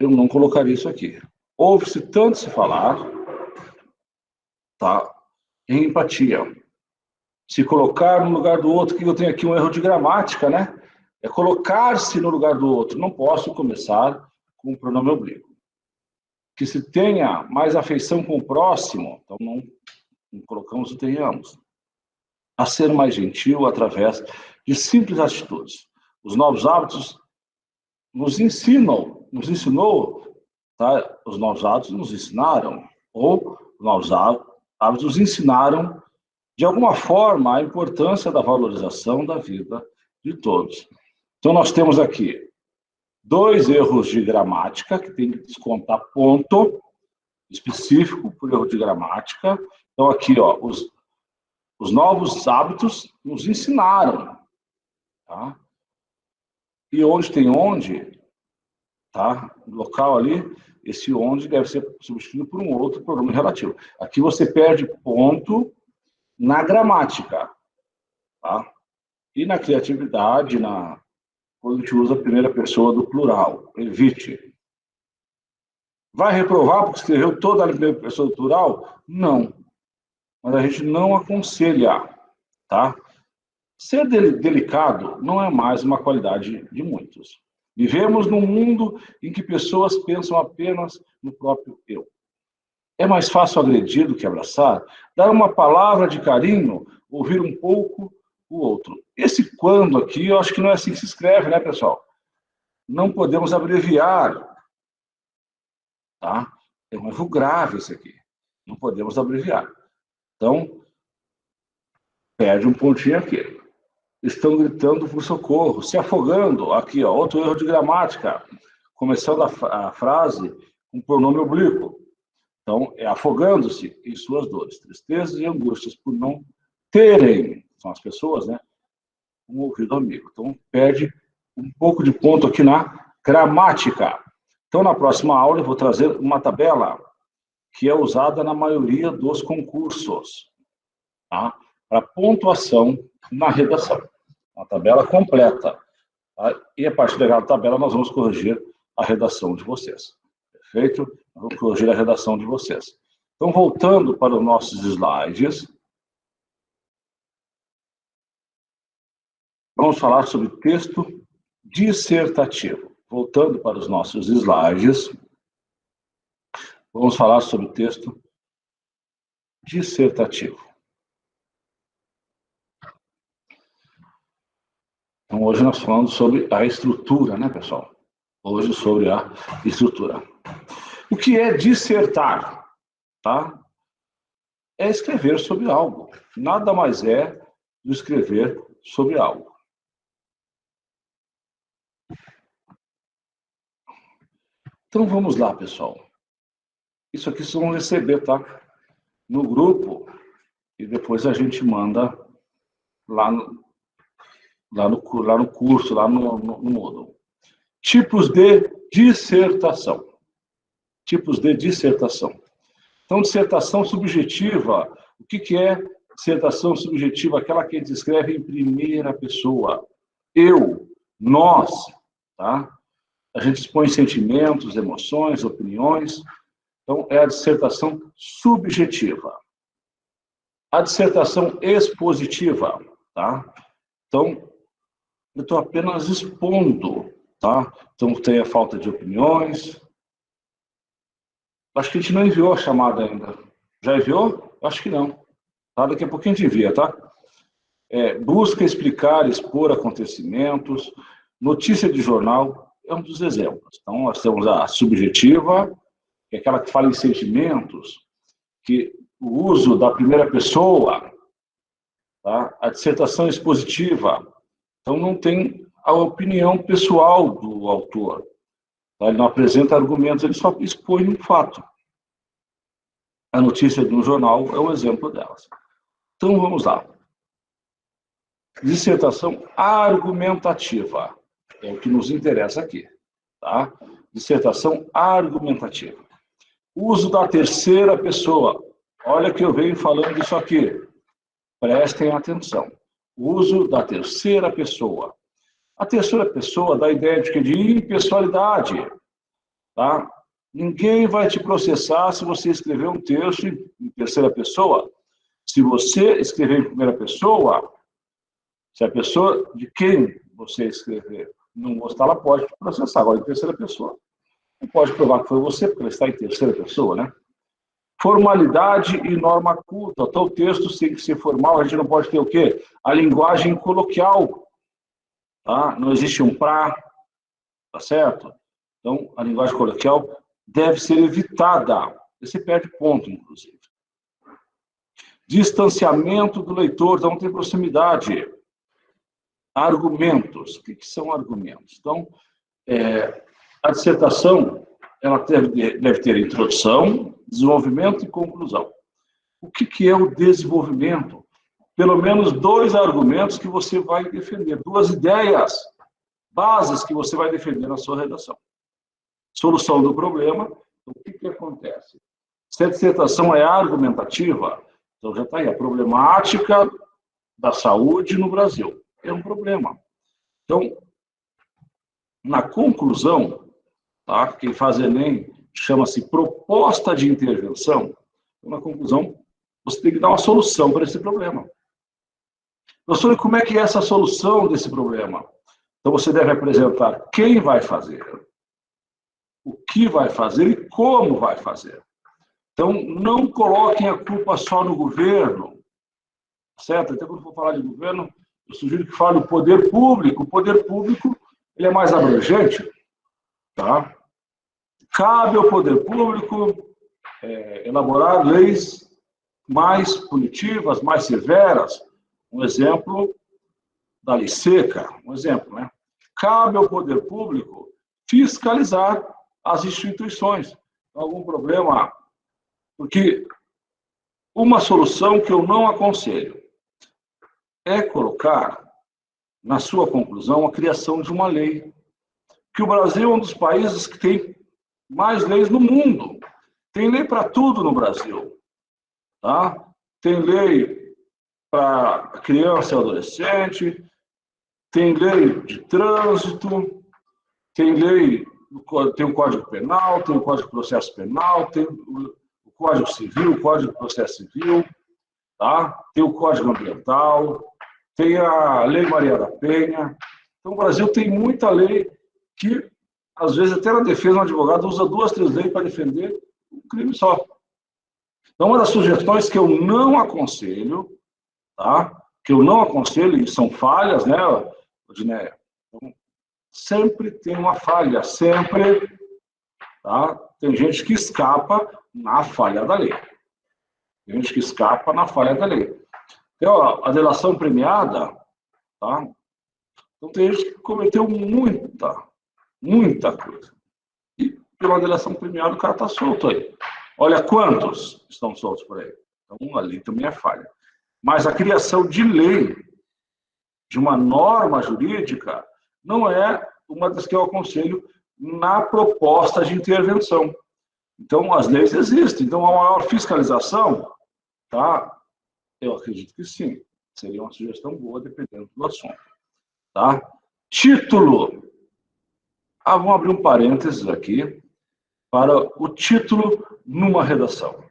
eu não colocaria isso aqui. Ouve-se tanto se falar, tá? Em empatia. Se colocar no lugar do outro, que eu tenho aqui um erro de gramática, né? É colocar-se no lugar do outro. Não posso começar com o pronome oblíquo. Que se tenha mais afeição com o próximo, então não colocamos o tenhamos. A ser mais gentil através de simples atitudes. Os novos hábitos nos ensinou, tá? Os novos hábitos nos ensinaram, ou os novos hábitos nos ensinaram, de alguma forma, a importância da valorização da vida de todos. Então, nós temos aqui 2 erros de gramática, que tem que descontar ponto específico por erro de gramática. Então, aqui, ó, os novos hábitos nos ensinaram, tá? E onde tem onde, tá? Local ali, esse onde deve ser substituído por um outro pronome relativo. Aqui você perde ponto na gramática, tá? E na criatividade, quando a gente usa a primeira pessoa do plural, evite. Vai reprovar porque escreveu toda a primeira pessoa do plural? Não. Mas a gente não aconselha, tá? Ser delicado não é mais uma qualidade de muitos. Vivemos num mundo em que pessoas pensam apenas no próprio eu. É mais fácil agredir do que abraçar? Dar uma palavra de carinho, ouvir um pouco o outro. Esse quando aqui, eu acho que não é assim que se escreve, né, pessoal? Não podemos abreviar, tá? É um erro grave esse aqui. Não podemos abreviar. Então, perde um pontinho aqui. Estão gritando por socorro, se afogando. Aqui, ó, outro erro de gramática. Começando a frase com pronome oblíquo. Então, é afogando-se em suas dores, tristezas e angústias por não terem, são as pessoas, né, um ouvido amigo. Então, perde um pouco de ponto aqui na gramática. Então, na próxima aula, eu vou trazer uma tabela que é usada na maioria dos concursos, tá? Para pontuação na redação. Uma tabela completa. Tá? E a partir da tabela, nós vamos corrigir a redação de vocês. Perfeito? Vou corrigir a redação de vocês. Então, voltando para os nossos slides, vamos falar sobre texto dissertativo. Voltando para os nossos slides, vamos falar sobre texto dissertativo. Então, hoje nós falamos sobre a estrutura, né, pessoal? Hoje sobre a estrutura. O que é dissertar? Tá? É escrever sobre algo. Nada mais é do escrever sobre algo. Então vamos lá, pessoal. Isso aqui vocês vão receber, tá? No grupo, e depois a gente manda lá no curso, lá no Moodle. Tipos de dissertação. Tipos de dissertação. Então, dissertação subjetiva. O que é dissertação subjetiva? Aquela que a gente escreve em primeira pessoa. Eu, nós, tá? A gente expõe sentimentos, emoções, opiniões. Então, é a dissertação subjetiva. A dissertação expositiva, tá? Então, eu estou apenas expondo, tá? Então, tem a falta de opiniões. Acho que a gente não enviou a chamada ainda. Já enviou? Acho que não. Tá? Daqui a pouquinho a gente envia, tá? Busca explicar, expor acontecimentos. Notícia de jornal é um dos exemplos. Então, nós temos a subjetiva, que é aquela que fala em sentimentos, que o uso da primeira pessoa, tá? A dissertação expositiva. Então, não tem a opinião pessoal do autor. Tá? Ele não apresenta argumentos, ele só expõe um fato. A notícia de um jornal é um exemplo delas. Então, vamos lá. Dissertação argumentativa. É o que nos interessa aqui. Tá? Dissertação argumentativa. Uso da terceira pessoa. Olha que eu venho falando isso aqui. Prestem atenção. Uso da terceira pessoa. A terceira pessoa dá a ideia de impessoalidade. Tá? Ninguém vai te processar se você escrever um texto em terceira pessoa. Se você escrever em primeira pessoa, se a pessoa de quem você escrever não gostar, ela pode te processar. Agora, em terceira pessoa, não pode provar que foi você, porque ela está em terceira pessoa, né? Formalidade e norma culta. Então, o texto tem que ser formal, a gente não pode ter o quê? A linguagem coloquial. Tá? Não existe um pra, tá certo? Então, a linguagem coloquial deve ser evitada. Você perde ponto, inclusive. Distanciamento do leitor, então tem proximidade. Argumentos. O que são argumentos? Então, a dissertação ela deve ter introdução, desenvolvimento e conclusão. O que é o desenvolvimento? Pelo menos 2 argumentos que você vai defender, 2 ideias, bases que você vai defender na sua redação. Solução do problema, então, o que acontece? Se a dissertação é argumentativa, então já está aí, a problemática da saúde no Brasil. É um problema. Então, na conclusão, tá? Quem faz Enem chama-se proposta de intervenção. Então, na conclusão, você tem que dar uma solução para esse problema. Professor, como é que é essa solução desse problema? Então, você deve apresentar quem vai fazer, o que vai fazer e como vai fazer. Então, não coloquem a culpa só no governo, certo? Até quando for falar de governo, eu sugiro que fale o poder público. O poder público ele é mais abrangente, tá? Cabe ao poder público elaborar leis mais punitivas, mais severas. Um exemplo da lei seca, um exemplo, né? Cabe ao poder público fiscalizar as instituições. Algum problema? Porque uma solução que eu não aconselho é colocar na sua conclusão a criação de uma lei. Que o Brasil é um dos países que tem mais leis no mundo. Tem lei para tudo no Brasil. Tá? Tem lei para criança e adolescente, tem lei de trânsito, tem lei, tem o Código Penal, tem o Código de Processo Penal, tem o Código Civil, o Código de Processo Civil, tá? Tem o Código Ambiental, tem a Lei Maria da Penha. Então, o Brasil tem muita lei que, às vezes, até na defesa, um advogado usa 2, 3 leis para defender um crime só. Então, uma das sugestões que eu não aconselho, tá? Que eu não aconselho, e são falhas, né, Odineia? Então, sempre tem uma falha, sempre, tá? Tem gente que escapa na falha da lei. Tem gente que escapa na falha da lei. Então, a delação premiada, tá? Então, tem gente que cometeu muita coisa. E pela delação premiada, o cara está solto aí. Olha quantos estão soltos por aí. Então, ali também é falha. Mas a criação de lei, de uma norma jurídica, não é uma das que eu aconselho na proposta de intervenção. Então, as leis existem. Então, a maior fiscalização, tá? Eu acredito que sim. Seria uma sugestão boa, dependendo do assunto. Tá? Título. Vamos abrir um parênteses aqui para o título numa redação.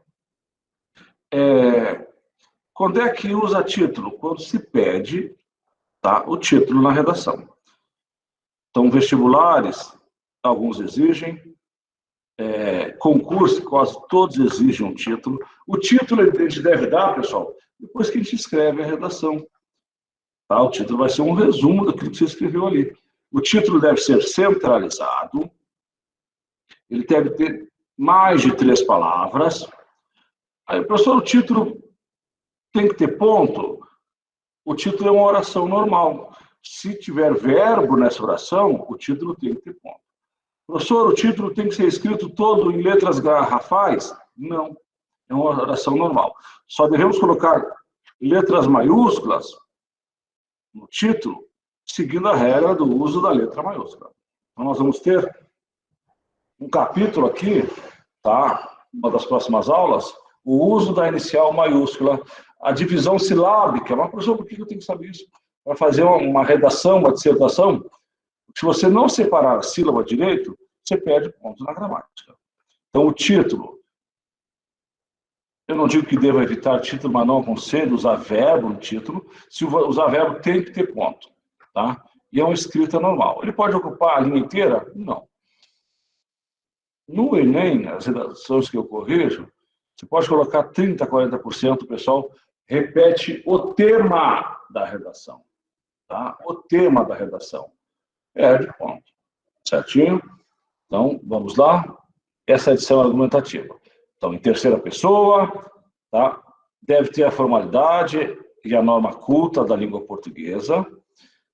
Quando é que usa título? Quando se pede, tá, o título na redação. Então, vestibulares, alguns exigem. Concurso, quase todos exigem um título. O título a gente deve dar, pessoal, depois que a gente escreve a redação. Tá? O título vai ser um resumo daquilo que você escreveu ali. O título deve ser centralizado. Ele deve ter mais de 3 palavras. Aí, professor, o título tem que ter ponto? O título é uma oração normal. Se tiver verbo nessa oração, o título tem que ter ponto. Professor, o título tem que ser escrito todo em letras garrafais? Não. É uma oração normal. Só devemos colocar letras maiúsculas no título, seguindo a regra do uso da letra maiúscula. Então, nós vamos ter um capítulo aqui, tá? Uma das próximas aulas, o uso da inicial maiúscula, a divisão silábica. Mas, professor, por que eu tenho que saber isso? Para fazer uma redação, uma dissertação, se você não separar a sílaba direito, você perde pontos na gramática. Então, o título, eu não digo que deva evitar título, mas não aconselho usar verbo no título. Se usar verbo, tem que ter ponto. Tá? E é uma escrita normal. Ele pode ocupar a linha inteira? Não. No Enem, as redações que eu corrijo, você pode colocar 30%, 40%, o pessoal repete o tema da redação. Tá? O tema da redação. Perde ponto. Certinho? Então, vamos lá. Essa é a edição argumentativa. Então, em terceira pessoa, tá? Deve ter a formalidade e a norma culta da língua portuguesa.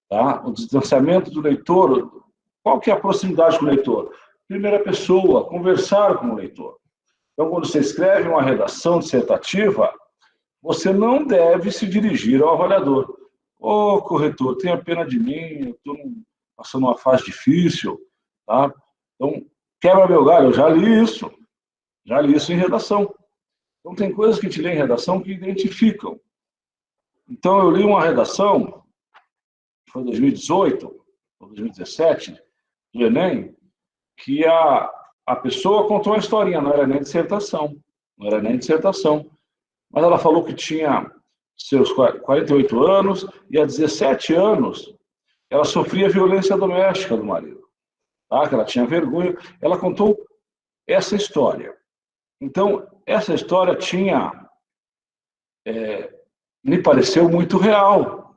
Tá? O distanciamento do leitor. Qual que é a proximidade com o leitor? Primeira pessoa, conversar com o leitor. Então, quando você escreve uma redação dissertativa, você não deve se dirigir ao avaliador. Ô, corretor, tenha pena de mim, eu estou passando uma fase difícil. Tá? Então, quebra meu galho, eu já li isso em redação. Então, tem coisas que te lê em redação que identificam. Então, eu li uma redação, foi 2018, ou 2017, do Enem, que a pessoa contou uma historinha, não era nem dissertação, mas ela falou que tinha seus 48 anos e há 17 anos ela sofria violência doméstica do marido, tá? Que ela tinha vergonha. Ela contou essa história. Então, essa história me pareceu muito real.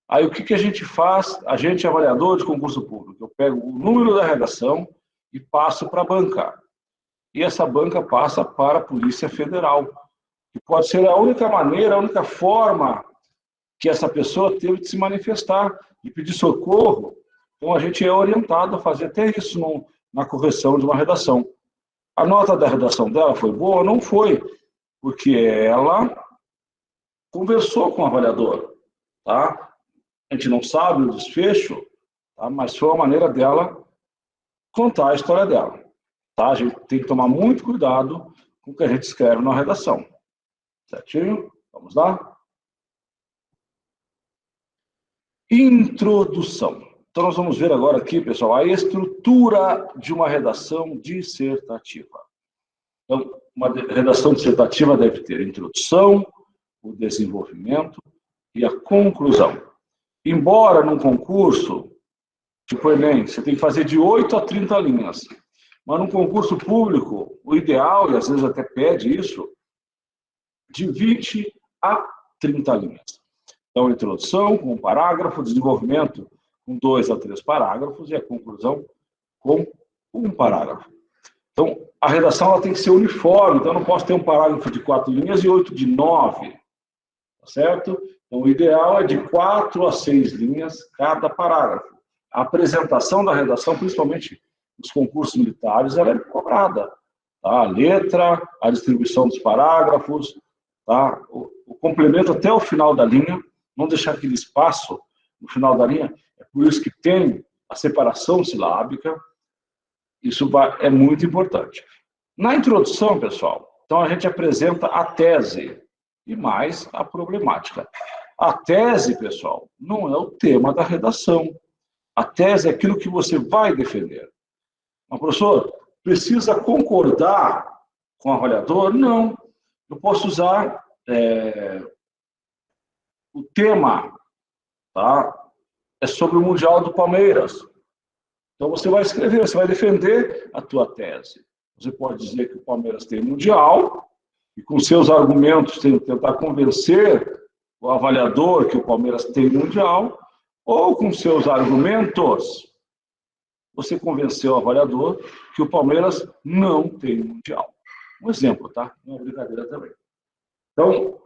Aí, o que a gente faz? A gente, avaliador de concurso público, eu pego o número da redação e passo para a banca. E essa banca passa para a Polícia Federal, que pode ser a única maneira, a única forma que essa pessoa teve de se manifestar, de pedir socorro. Então, a gente é orientado a fazer até isso na correção de uma redação. A nota da redação dela foi boa? Não foi, porque ela conversou com o avaliador, tá? A gente não sabe o desfecho, tá? Mas foi a maneira dela contar a história dela, tá? A gente tem que tomar muito cuidado com o que a gente escreve na redação, certinho? Vamos lá? Introdução. Então, nós vamos ver agora aqui, pessoal, a estrutura de uma redação dissertativa. Então, uma redação dissertativa deve ter a introdução, o desenvolvimento e a conclusão. Embora num concurso, tipo Enem, você tem que fazer de 8 a 30 linhas. Mas num concurso público, o ideal, e às vezes até pede isso, de 20 a 30 linhas. Então, a introdução com um parágrafo, desenvolvimento com 2 a 3 parágrafos e a conclusão com um parágrafo. Então, a redação ela tem que ser uniforme, então eu não posso ter um parágrafo de 4 linhas e 8 de 9, tá certo? Então, o ideal é de 4 a 6 linhas cada parágrafo. A apresentação da redação, principalmente nos concursos militares, ela é cobrada. Tá? A letra, a distribuição dos parágrafos, tá? O complemento até o final da linha, não deixar aquele espaço no final da linha. É por isso que tem a separação silábica. Isso é muito importante. Na introdução, pessoal, então a gente apresenta a tese e mais a problemática. A tese, pessoal, não é o tema da redação. A tese é aquilo que você vai defender. Mas, professor, precisa concordar com o avaliador? Não. Eu posso usar o tema, tá? É sobre o Mundial do Palmeiras. Então, você vai escrever, você vai defender a tua tese. Você pode dizer que o Palmeiras tem Mundial e, com seus argumentos, tentar convencer o avaliador que o Palmeiras tem Mundial, ou, com seus argumentos, você convenceu o avaliador que o Palmeiras não tem Mundial. Um exemplo, tá? Uma brincadeira também. Então,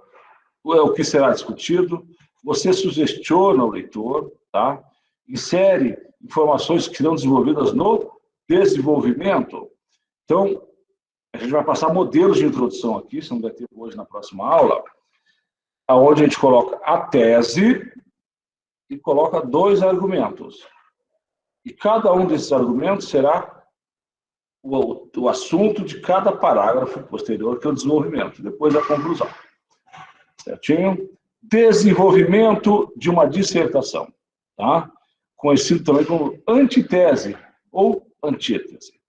o que será discutido, você sugestiona o leitor, tá? Insere informações que serão desenvolvidas no desenvolvimento. Então, a gente vai passar modelos de introdução aqui, se não der tempo hoje na próxima aula, onde a gente coloca a tese e coloca 2 argumentos. E cada um desses argumentos será o assunto de cada parágrafo posterior, que é o desenvolvimento, depois a conclusão. Certinho? Desenvolvimento de uma dissertação, tá? Conhecido também como antitese ou antítese,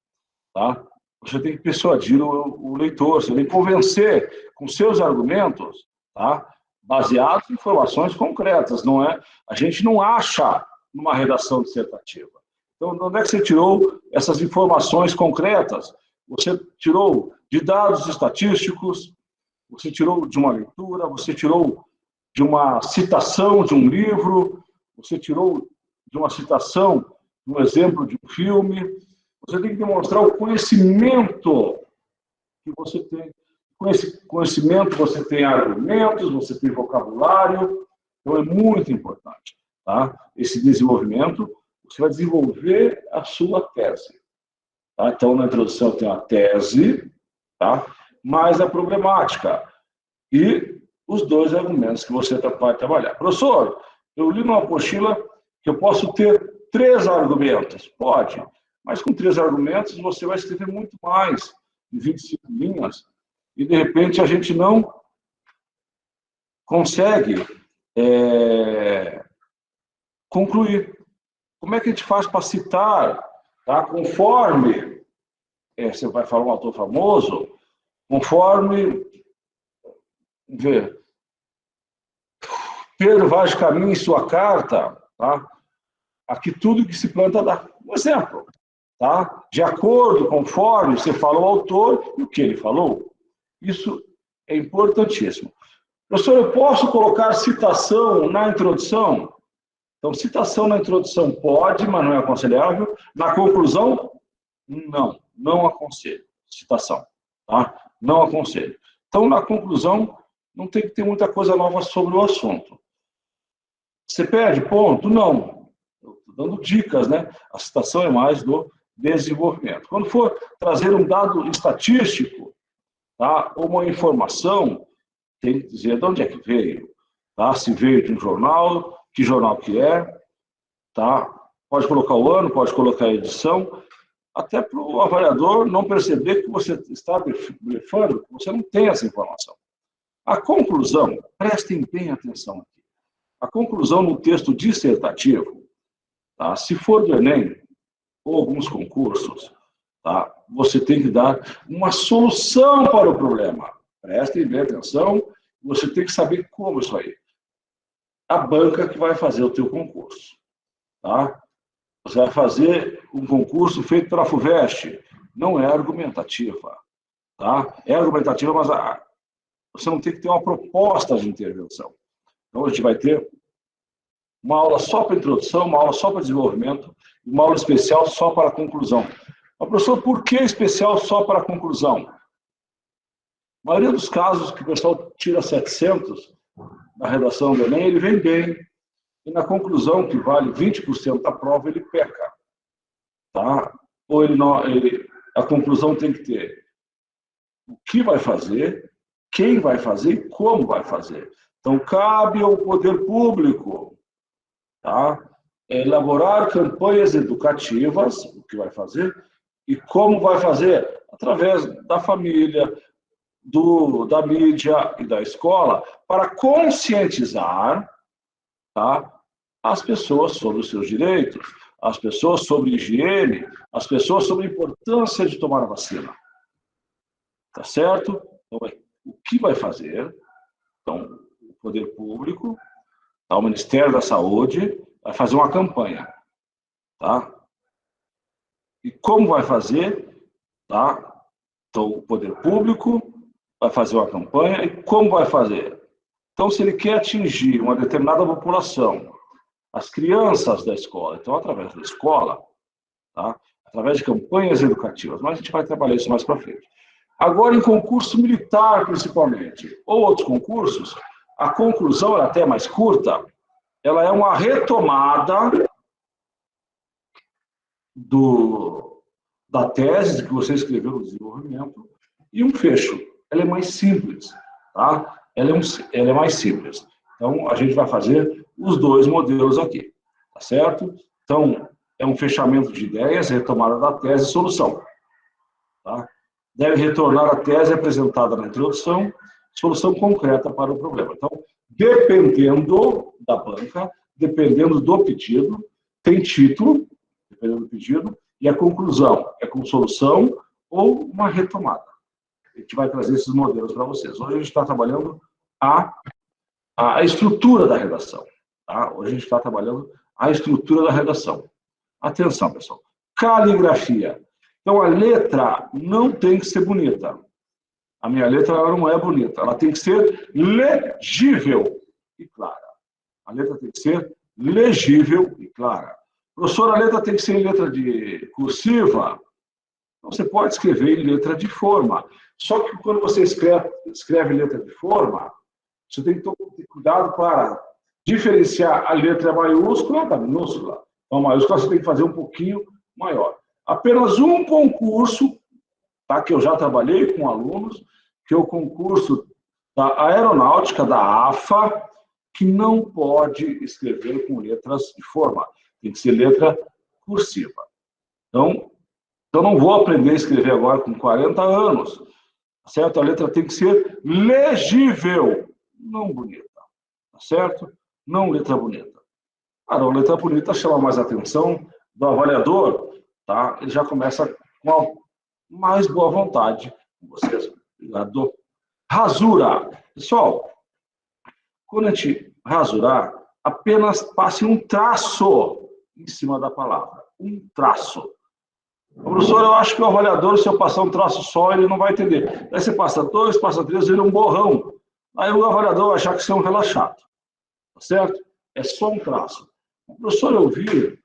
tá? Você tem que persuadir o leitor, você tem que convencer com seus argumentos, tá? Baseados em informações concretas, não é? A gente não acha numa redação dissertativa. Então, de onde é que você tirou essas informações concretas? Você tirou de dados estatísticos, você tirou de uma leitura, você tirou de uma citação de um livro, você tirou de uma citação, de um exemplo de um filme. Você tem que demonstrar o conhecimento que você tem. Com esse conhecimento, você tem argumentos, você tem vocabulário. Então, é muito importante, tá? Esse desenvolvimento, você vai desenvolver a sua tese. Tá? Então, na introdução tem a tese, tá? Mais a problemática e os 2 argumentos que você vai trabalhar. Professor, eu li numa apostila que eu posso ter 3 argumentos. Pode, mas com 3 argumentos você vai escrever muito mais, de 25 linhas, e de repente a gente não consegue concluir. Como é que a gente faz para citar, tá? Conforme, você vai falar um autor famoso, conforme, Pedro Vaz de Caminha em sua carta, tá? Aqui tudo que se planta dá. Um exemplo, tá? De acordo, conforme você falou o autor e o que ele falou. Isso é importantíssimo. Professor, eu posso colocar citação na introdução? Então, citação na introdução pode, mas não é aconselhável. Na conclusão, não aconselho citação, tá? Não aconselho. Então, na conclusão, não tem que ter muita coisa nova sobre o assunto. Você perde ponto? Não. Estou dando dicas, né? A citação é mais do desenvolvimento. Quando for trazer um dado estatístico, tá? Ou uma informação, tem que dizer de onde é que veio, tá? Se veio de um jornal, que jornal que é, tá? Pode colocar o ano, pode colocar a edição, até para o avaliador não perceber que você está blefando, que você não tem essa informação. A conclusão, prestem bem atenção aqui. A conclusão no texto dissertativo, tá? Se for do Enem ou alguns concursos, tá? Você tem que dar uma solução para o problema. Prestem bem atenção, você tem que saber como isso aí. A banca que vai fazer o teu concurso, tá? Você vai fazer um concurso feito pela FUVEST, não é argumentativa, tá? É argumentativa, mas você não tem que ter uma proposta de intervenção. Então, a gente vai ter uma aula só para introdução, uma aula só para desenvolvimento, e uma aula especial só para a conclusão. Mas, professor, por que especial só para a conclusão? A maioria dos casos que o pessoal tira 700 na redação do Enem, ele vem bem. E na conclusão, que vale 20% da prova, ele peca. Tá? Ou a conclusão tem que ter o que vai fazer, quem vai fazer e como vai fazer. Então, cabe ao poder público, tá? Elaborar campanhas educativas, o que vai fazer, e como vai fazer? Através da família, da mídia e da escola, para conscientizar, tá? As pessoas sobre os seus direitos, as pessoas sobre higiene, as pessoas sobre a importância de tomar a vacina. Tá certo? Então, o que vai fazer? Então, o poder público, tá? O Ministério da Saúde, vai fazer uma campanha. Tá? E como vai fazer? Tá? Então, o poder público vai fazer uma campanha e como vai fazer? Então, se ele quer atingir uma determinada população, as crianças da escola, então, através da escola, tá? Através de campanhas educativas, mas a gente vai trabalhar isso mais para frente. Agora, em concurso militar, principalmente, ou outros concursos, a conclusão é até mais curta, ela é uma retomada da tese que você escreveu no desenvolvimento e um fecho. Ela é mais simples, tá? Ela é mais simples. Então, a gente vai fazer os dois modelos aqui, tá certo? Então, é um fechamento de ideias, retomada da tese e solução. Tá? Deve retornar a tese apresentada na introdução, solução concreta para o problema. Então, dependendo da banca, dependendo do pedido, tem título, dependendo do pedido, e a conclusão é com solução ou uma retomada. A gente vai trazer esses modelos para vocês. Hoje a gente está trabalhando a estrutura da redação. Tá? Hoje a gente está trabalhando a estrutura da redação. Atenção, pessoal. Caligrafia. Então, a letra não tem que ser bonita. A minha letra ela não é bonita. Ela tem que ser legível e clara. A letra tem que ser legível e clara. Professor, a letra tem que ser em letra de cursiva? Então, você pode escrever em letra de forma. Só que quando você escreve em letra de forma, você tem que ter cuidado para diferenciar a letra maiúscula da minúscula. Então, a maiúscula você tem que fazer um pouquinho maior. Apenas um concurso, tá, que eu já trabalhei com alunos, que é o concurso da aeronáutica, da AFA, que não pode escrever com letras de forma. Tem que ser letra cursiva. Então, eu não vou aprender a escrever agora com 40 anos. Certo? A letra tem que ser legível, não bonita. Certo? Não letra bonita. Cara, a letra bonita chama mais a atenção do avaliador, tá? Ele já começa com a mais boa vontade com vocês. Obrigado. Rasura. Pessoal, quando a gente rasurar, apenas passe um traço em cima da palavra. Um traço. Professor, eu acho que o avaliador, se eu passar um traço só, ele não vai entender. Aí você passa 2, passa 3, ele é um borrão. Aí o avaliador vai achar que você é um relaxado. Tá certo? É só um traço. Professor, eu vi,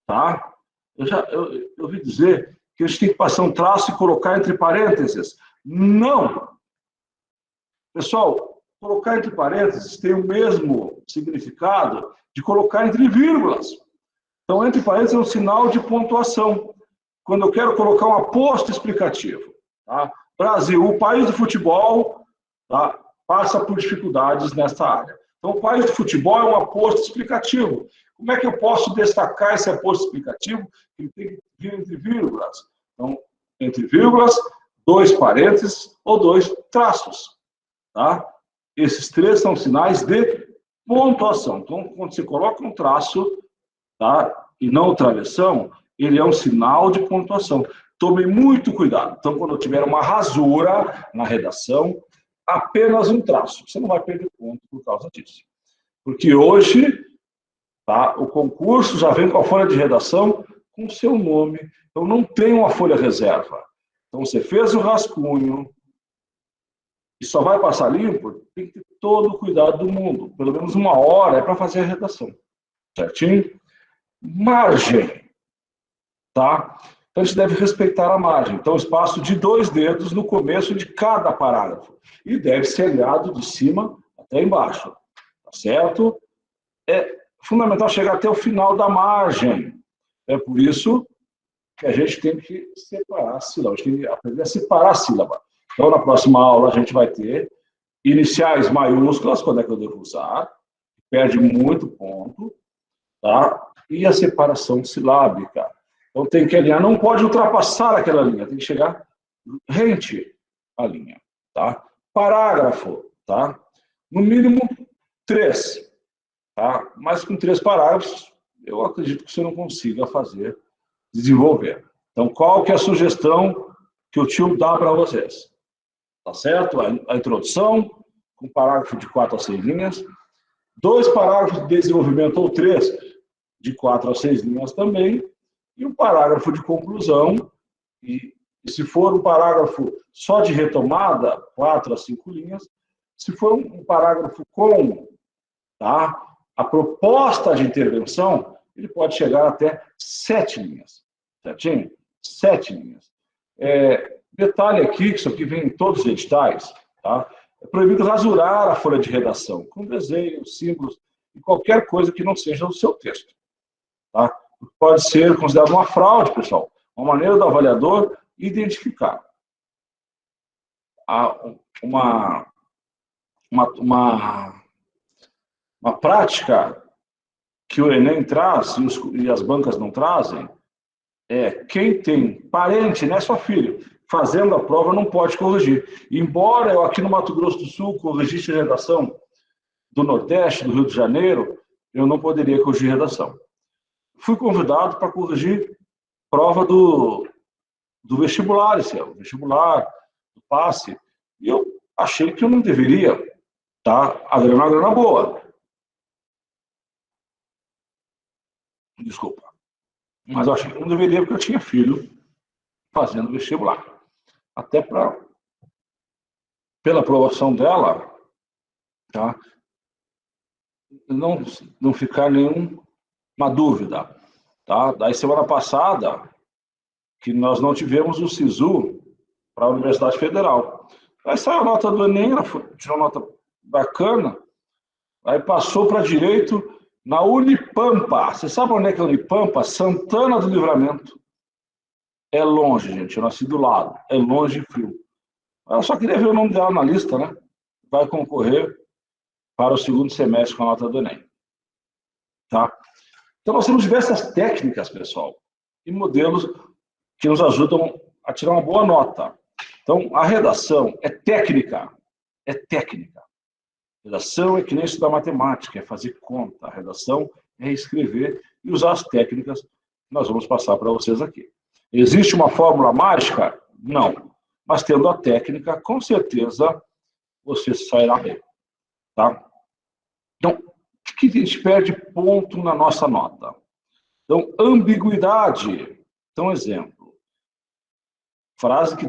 tá? Eu ouvi dizer que a gente tem que passar um traço e colocar entre parênteses. Não! Pessoal, colocar entre parênteses tem o mesmo significado de colocar entre vírgulas. Então, entre parênteses é um sinal de pontuação. Quando eu quero colocar um aposto explicativo. Tá? Brasil, o país do futebol, tá, passa por dificuldades nesta área. Então, o país do futebol é um aposto explicativo. Como é que eu posso destacar esse aposto explicativo? Ele tem que vir entre vírgulas. Então, entre vírgulas, 2 parênteses ou 2 traços. Tá? Esses 3 são sinais de pontuação. Então, quando você coloca um traço, tá, e não travessão, ele é um sinal de pontuação. Tome muito cuidado. Então, quando eu tiver uma rasura na redação, apenas um traço. Você não vai perder ponto por causa disso. Porque hoje, tá, o concurso já vem com a folha de redação com o seu nome. Então, não tem uma folha reserva. Então, você fez o rascunho e só vai passar limpo, tem que ter todo o cuidado do mundo. Pelo menos 1 hora é para fazer a redação. Certinho? Margem. Tá? Então, a gente deve respeitar a margem. Então, espaço de 2 dedos no começo de cada parágrafo. E deve ser alinhado de cima até embaixo. Tá certo? É fundamental chegar até o final da margem. É por isso que a gente tem que separar a sílaba. A gente tem que aprender a separar a sílaba. Então, na próxima aula, a gente vai ter iniciais maiúsculas, quando é que eu devo usar. Perde muito ponto. Tá? E a separação silábica. Então, tem que alinhar, não pode ultrapassar aquela linha, tem que chegar rente à linha. Tá? Parágrafo, tá? No mínimo 3. Tá? Mas com 3 parágrafos, eu acredito que você não consiga fazer, desenvolver. Então, qual que é a sugestão que o tio dá para vocês? Tá certo? A introdução, com parágrafo de 4 a 6 linhas, 2 parágrafos de desenvolvimento ou 3, de 4 a 6 linhas também, e um parágrafo de conclusão, e se for um parágrafo só de retomada, 4 a 5 linhas, se for um parágrafo com, tá, a proposta de intervenção, ele pode chegar até 7 linhas, certinho? 7 linhas. Detalhe aqui, que isso aqui vem em todos os editais, tá? É proibido rasurar a folha de redação, com desenhos, símbolos, e qualquer coisa que não seja o seu texto. Tá? Pode ser considerado uma fraude, pessoal. Uma maneira do avaliador identificar uma prática que o Enem traz e as bancas não trazem é quem tem parente, não é só filho, fazendo a prova não pode corrigir. Embora eu aqui no Mato Grosso do Sul corrigisse a redação do Nordeste, do Rio de Janeiro, eu não poderia corrigir redação. Fui convidado para corrigir prova do vestibular esse ano, vestibular, do passe, e eu achei que eu não deveria, tá? A grana é uma grana boa. Desculpa. Mas eu achei que eu não deveria porque eu tinha filho fazendo vestibular. Até pela aprovação dela, tá? Não ficar nenhuma dúvida, tá? Daí semana passada que nós não tivemos o SISU para a Universidade Federal. Aí saiu a nota do Enem, ela tirou uma nota bacana, aí passou para direito na Unipampa. Você sabe onde é que é a Unipampa? Santana do Livramento. É longe, gente, eu nasci do lado, é longe e frio. Eu só queria ver o nome dela na lista, né? Vai concorrer para o 2º semestre com a nota do Enem. Tá? Então, nós temos diversas técnicas, pessoal, e modelos que nos ajudam a tirar uma boa nota. Então, a redação é técnica. É técnica. A redação é que nem estudar matemática, é fazer conta. A redação é escrever e usar as técnicas que nós vamos passar para vocês aqui. Existe uma fórmula mágica? Não. Mas tendo a técnica, com certeza, você sairá bem. Tá? Então, o que a gente perde ponto na nossa nota? Então, ambiguidade. Então, exemplo. frase que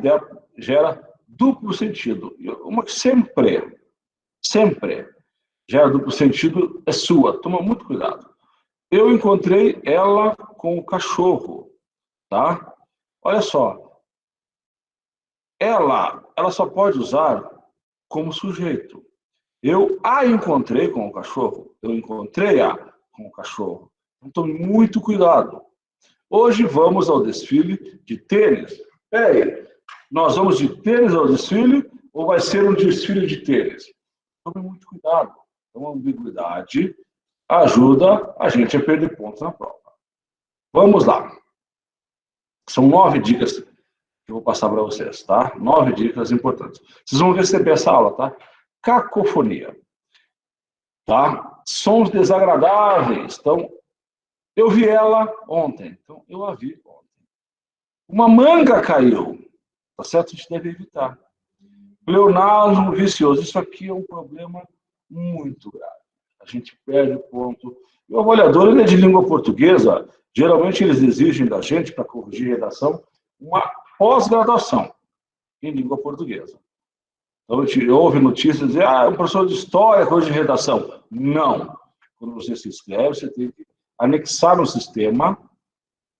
gera duplo sentido. Uma que sempre gera duplo sentido é sua. Toma muito cuidado. Eu encontrei ela com o cachorro, tá? Olha só. Ela só pode usar como sujeito. Eu a encontrei com o cachorro. Eu encontrei-a com o cachorro. Então, muito cuidado. Hoje vamos ao desfile de tênis. Peraí, nós vamos de tênis ao desfile ou vai ser um desfile de tênis? Tome muito cuidado. Então, a ambiguidade ajuda a gente a perder pontos na prova. Vamos lá. São 9 dicas que eu vou passar para vocês, tá? 9 dicas importantes. Vocês vão receber essa aula, tá? Cacofonia. Tá? Sons desagradáveis. Então, eu vi ela ontem. Então, eu a vi ontem. Uma manga caiu. Tá certo? A gente deve evitar. Pleonasmo vicioso. Isso aqui é um problema muito grave. A gente perde ponto. E o avaliador, ele é de língua portuguesa. Geralmente, eles exigem da gente, para corrigir redação, uma pós-graduação em língua portuguesa. Então, a gente ouve notícias dizer, um professor de história corrige redação. Não. Quando você se inscreve, você tem que anexar no sistema,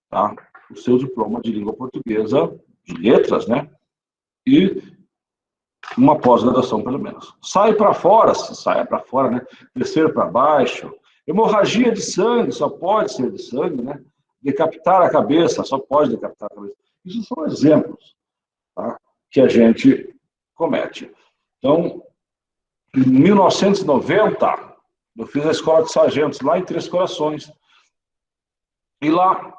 tá, o seu diploma de língua portuguesa, de letras, né? E uma pós-graduação, pelo menos. Sai para fora, se sai para fora, né? Descer para baixo. Hemorragia de sangue, só pode ser de sangue, né? Decapitar a cabeça, só pode decapitar a cabeça. Isso são exemplos, tá, que a gente comete. Então, em 1990, eu fiz a escola de sargentos lá em Três Corações. E lá,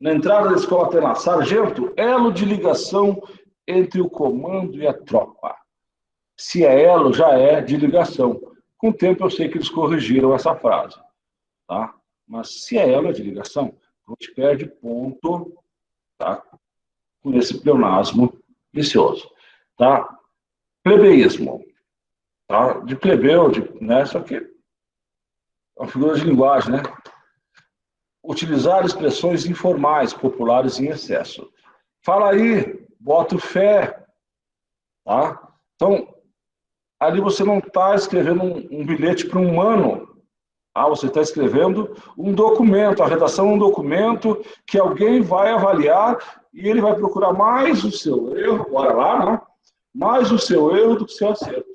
na entrada da escola tem lá, sargento, elo de ligação entre o comando e a tropa. Se é elo, já é de ligação. Com o tempo eu sei que eles corrigiram essa frase, tá? Mas se é elo, é de ligação, a gente perde ponto, tá? Com esse pleonasmo vicioso, tá? Plebeísmo, tá? De plebeu, né? Só que é uma figura de linguagem, né? Utilizar expressões informais, populares em excesso. Fala aí, boto fé, tá? Então, ali você não está escrevendo um bilhete para um humano. Você está escrevendo um documento. A redação é um documento que alguém vai avaliar e ele vai procurar mais o seu erro, bora lá, né? Mais o seu erro do que o seu acerto.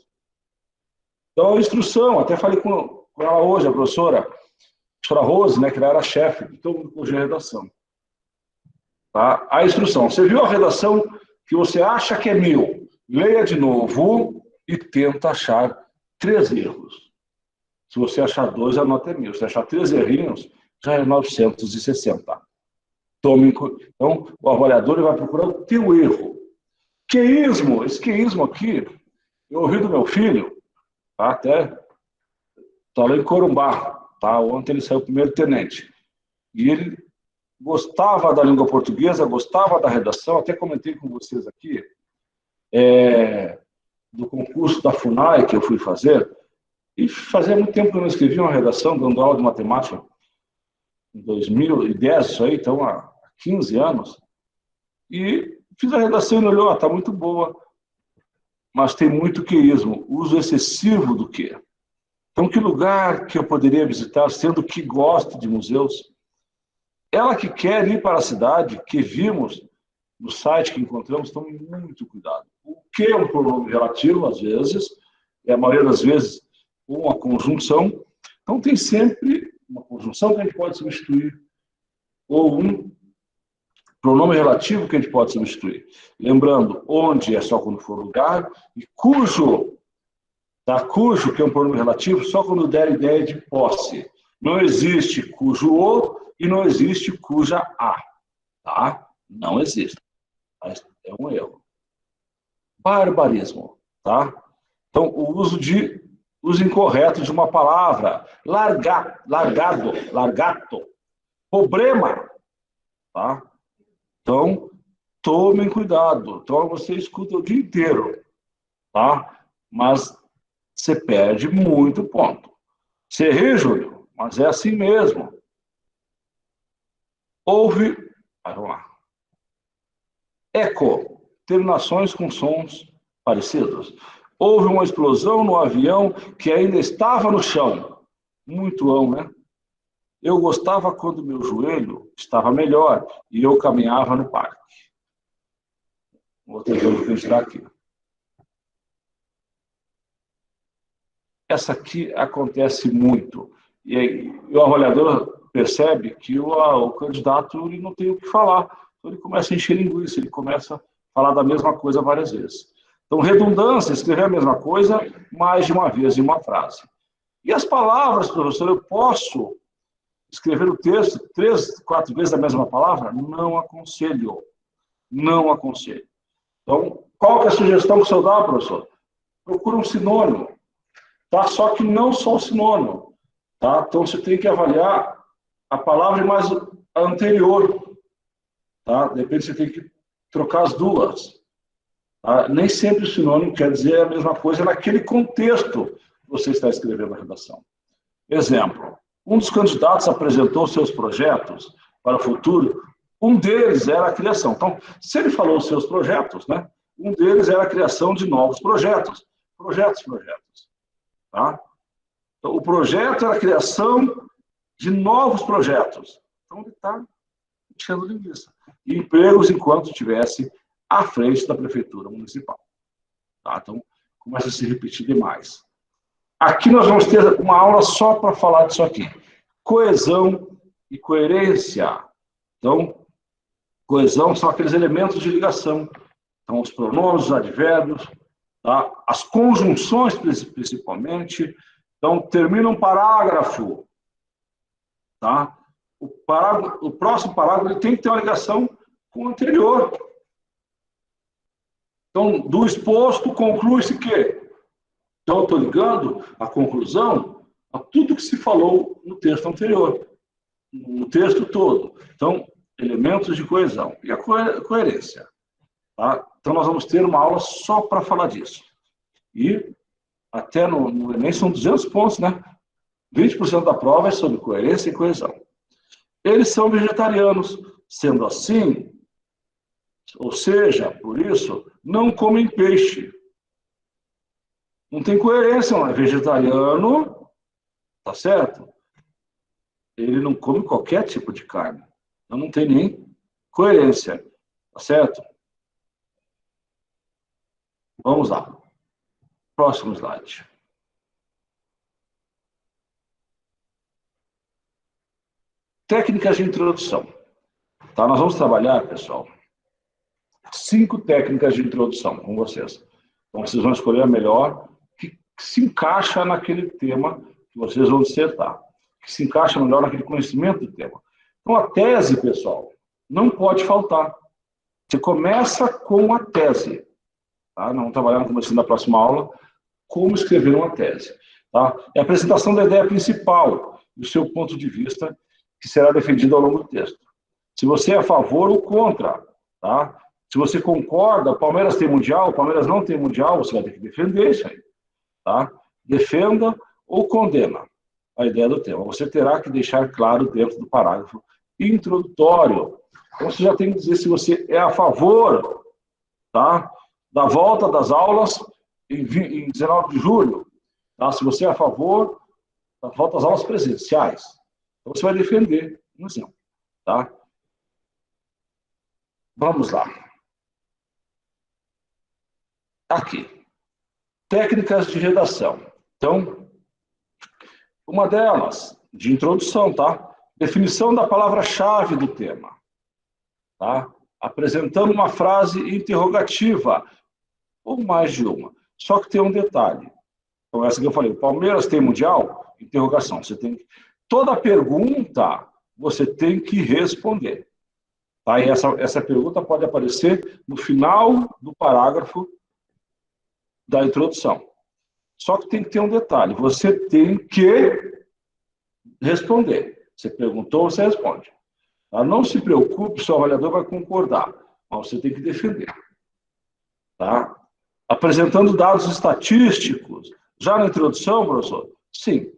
Então, a instrução, até falei com ela hoje, a professora Rose, né, que ela era chefe de todo o curso de redação. Tá? A instrução. Você viu a redação que você acha que é 1000? Leia de novo e tenta achar 3 erros. Se você achar 2, a nota é 1000. Se achar 3 errinhos, já é 960. Então, o avaliador vai procurar o teu erro. Queísmo, esse queísmo aqui, eu ouvi do meu filho, tá? Até está lá em Corumbá, tá? Ontem ele saiu primeiro tenente. E ele gostava da língua portuguesa, gostava da redação, até comentei com vocês aqui, do concurso da FUNAI que eu fui fazer, e fazia muito tempo que eu não escrevia uma redação, dando aula de matemática, em 2010, isso aí, então há 15 anos, e fiz a redação e ele olhou, está muito boa, mas tem muito queísmo, uso excessivo do quê? Então, que lugar que eu poderia visitar, sendo que gosto de museus? Ela que quer ir para a cidade, que vimos no site que encontramos, tome muito cuidado. O que é um pronome relativo, às vezes, a maioria das vezes, uma conjunção. Então, tem sempre uma conjunção que a gente pode substituir, ou um pronome relativo que a gente pode substituir. Lembrando, onde é só quando for lugar, e cujo, tá? Cujo, que é um pronome relativo, só quando der ideia de posse. Não existe cujo o e não existe cuja a, tá? Não existe. É um erro. Barbarismo, tá? Então, o uso incorreto de uma palavra, largato, problema, tá? Então, tomem cuidado. Então, você escuta o dia inteiro, tá? Mas você perde muito ponto. Você ri, Júlio, mas é assim mesmo. Vamos lá. Eco. terminações com sons parecidos. Houve uma explosão no avião que ainda estava no chão. Muito ão, né? Eu gostava quando meu joelho estava melhor e eu caminhava no parque. Outro exemplo que a gente está aqui. Essa aqui acontece muito. E aí, o avaliador percebe que o candidato ele não tem o que falar. Então, ele começa a encher linguiça, ele começa a falar da mesma coisa várias vezes. Então, redundância, escrever a mesma coisa mais de uma vez em uma frase. E as palavras, professor, eu posso escrever o texto 3, 4 vezes a mesma palavra? Não aconselho. Não aconselho. Então, qual que é a sugestão que o senhor dá, professor? Procura um sinônimo. Tá? Só que não só o sinônimo. Tá? Então, você tem que avaliar a palavra mais a anterior. Tá? De repente, você tem que trocar as duas. Tá? Nem sempre o sinônimo quer dizer a mesma coisa naquele contexto que você está escrevendo a redação. Exemplo. Um dos candidatos apresentou seus projetos para o futuro. Um deles era a criação. Então, se ele falou os seus projetos, né? Um deles era a criação de novos projetos. Projetos. Tá? Então, o projeto era a criação de novos projetos. Então, ele está enchendo linguiça. E empregos enquanto estivesse à frente da prefeitura municipal. Tá? Então, começa a se repetir demais. Aqui nós vamos ter uma aula só para falar disso aqui. Coesão e coerência. Então, coesão são aqueles elementos de ligação. Então, os pronomes, os advérbios, tá? As conjunções, principalmente. Então, termina um parágrafo. Tá? O próximo parágrafo ele tem que ter uma ligação com o anterior. Então, do exposto, conclui-se que. Então, eu estou ligando a conclusão a tudo que se falou no texto anterior, no texto todo. Então, elementos de coesão e a coerência. Tá? Então, nós vamos ter uma aula só para falar disso. E até no Enem são 200 pontos, né? 20% da prova é sobre coerência e coesão. Eles são vegetarianos, sendo assim, ou seja, por isso, não comem peixe. Não tem coerência, não é vegetariano, tá certo? Ele não come qualquer tipo de carne. Então não tem nem coerência, tá certo? Vamos lá. Próximo slide. Técnicas de introdução. Tá? Nós vamos trabalhar, pessoal, 5 técnicas de introdução com vocês. Então vocês vão escolher a melhor que se encaixa naquele tema que vocês vão dissertar, que se encaixa melhor naquele conhecimento do tema. Então, a tese, pessoal, não pode faltar. Você começa com a tese. Tá? Nós vamos trabalhar no começo da próxima aula como escrever uma tese. Tá? É a apresentação da ideia principal, do seu ponto de vista, que será defendido ao longo do texto. Se você é a favor ou contra. Tá? Se você concorda, o Palmeiras tem mundial, o Palmeiras não tem mundial, você vai ter que defender isso aí. Tá? Defenda ou condena a ideia do tema. Você terá que deixar claro dentro do parágrafo introdutório. Então, você já tem que dizer se você é a favor, tá, da volta das aulas em 19 de julho. Tá? Se você é a favor da volta às aulas presenciais. Então, você vai defender um exemplo. Tá? Vamos lá. Aqui. Técnicas de redação. Então, uma delas, de introdução, tá? Definição da palavra-chave do tema. Tá? Apresentando uma frase interrogativa, ou mais de uma. Só que tem um detalhe. Então, essa que eu falei, o Palmeiras tem mundial? Interrogação. Você tem que... Toda pergunta, você tem que responder. Tá? E essa pergunta pode aparecer no final do parágrafo da introdução. Só que tem que ter um detalhe. Você tem que responder. Você perguntou, você responde. Tá? Não se preocupe, seu avaliador vai concordar. Mas você tem que defender. Tá? Apresentando dados estatísticos. Já na introdução, professor? Sim.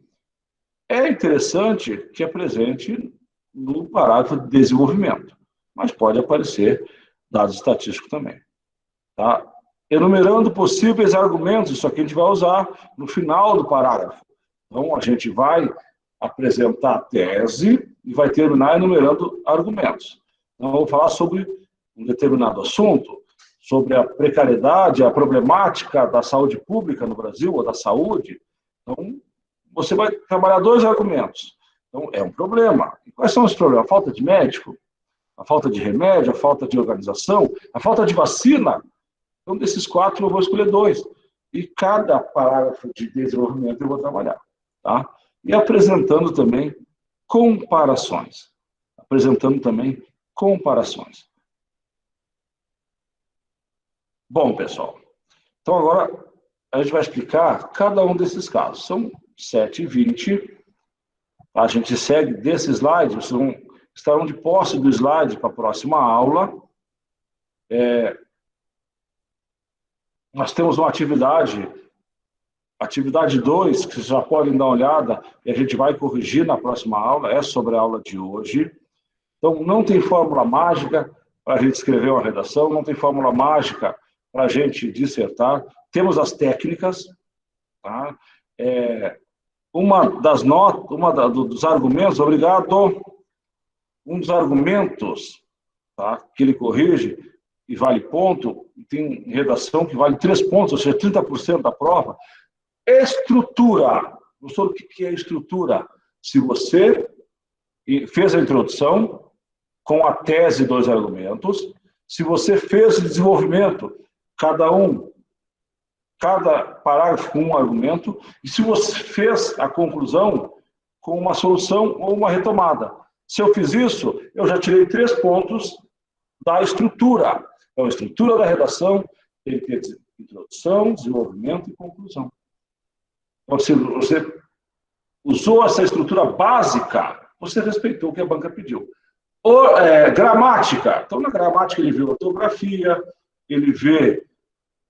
É interessante que apresente no parágrafo de desenvolvimento. Mas pode aparecer dados estatísticos também. tá? Enumerando possíveis argumentos, isso aqui a gente vai usar no final do parágrafo. Então, a gente vai apresentar a tese e vai terminar enumerando argumentos. Então, eu vou falar sobre um determinado assunto, sobre a precariedade, a problemática da saúde pública no Brasil, ou da saúde. Então, você vai trabalhar 2 argumentos. Então, é um problema. E quais são os problemas? A falta de médico, a falta de remédio, a falta de organização, a falta de vacina. Então, desses 4, eu vou escolher 2. E cada parágrafo de desenvolvimento eu vou trabalhar. Tá? E apresentando também comparações. Apresentando também comparações. Bom, pessoal. Então, agora, a gente vai explicar cada um desses casos. São 7h20. A gente segue desse slide, vocês estarão de posse do slide para a próxima aula. Nós temos uma atividade 2, que vocês já podem dar uma olhada, e a gente vai corrigir na próxima aula, é sobre a aula de hoje. Então, não tem fórmula mágica para a gente escrever uma redação, não tem fórmula mágica para a gente dissertar. Temos as técnicas, tá? Dos argumentos, obrigado, um dos argumentos, tá, que ele corrige e vale ponto, tem redação que vale 3 pontos, ou seja, 30% da prova. Estrutura. Professor, o que é estrutura? Se você fez a introdução com a tese e 2 argumentos, se você fez o desenvolvimento, cada parágrafo com um argumento, e se você fez a conclusão com uma solução ou uma retomada. Se eu fiz isso, eu já tirei 3 pontos da estrutura. Então, a estrutura da redação tem que ter introdução, desenvolvimento e conclusão. Então, se você usou essa estrutura básica, você respeitou o que a banca pediu. Gramática. Então, na gramática, ele vê ortografia, ele vê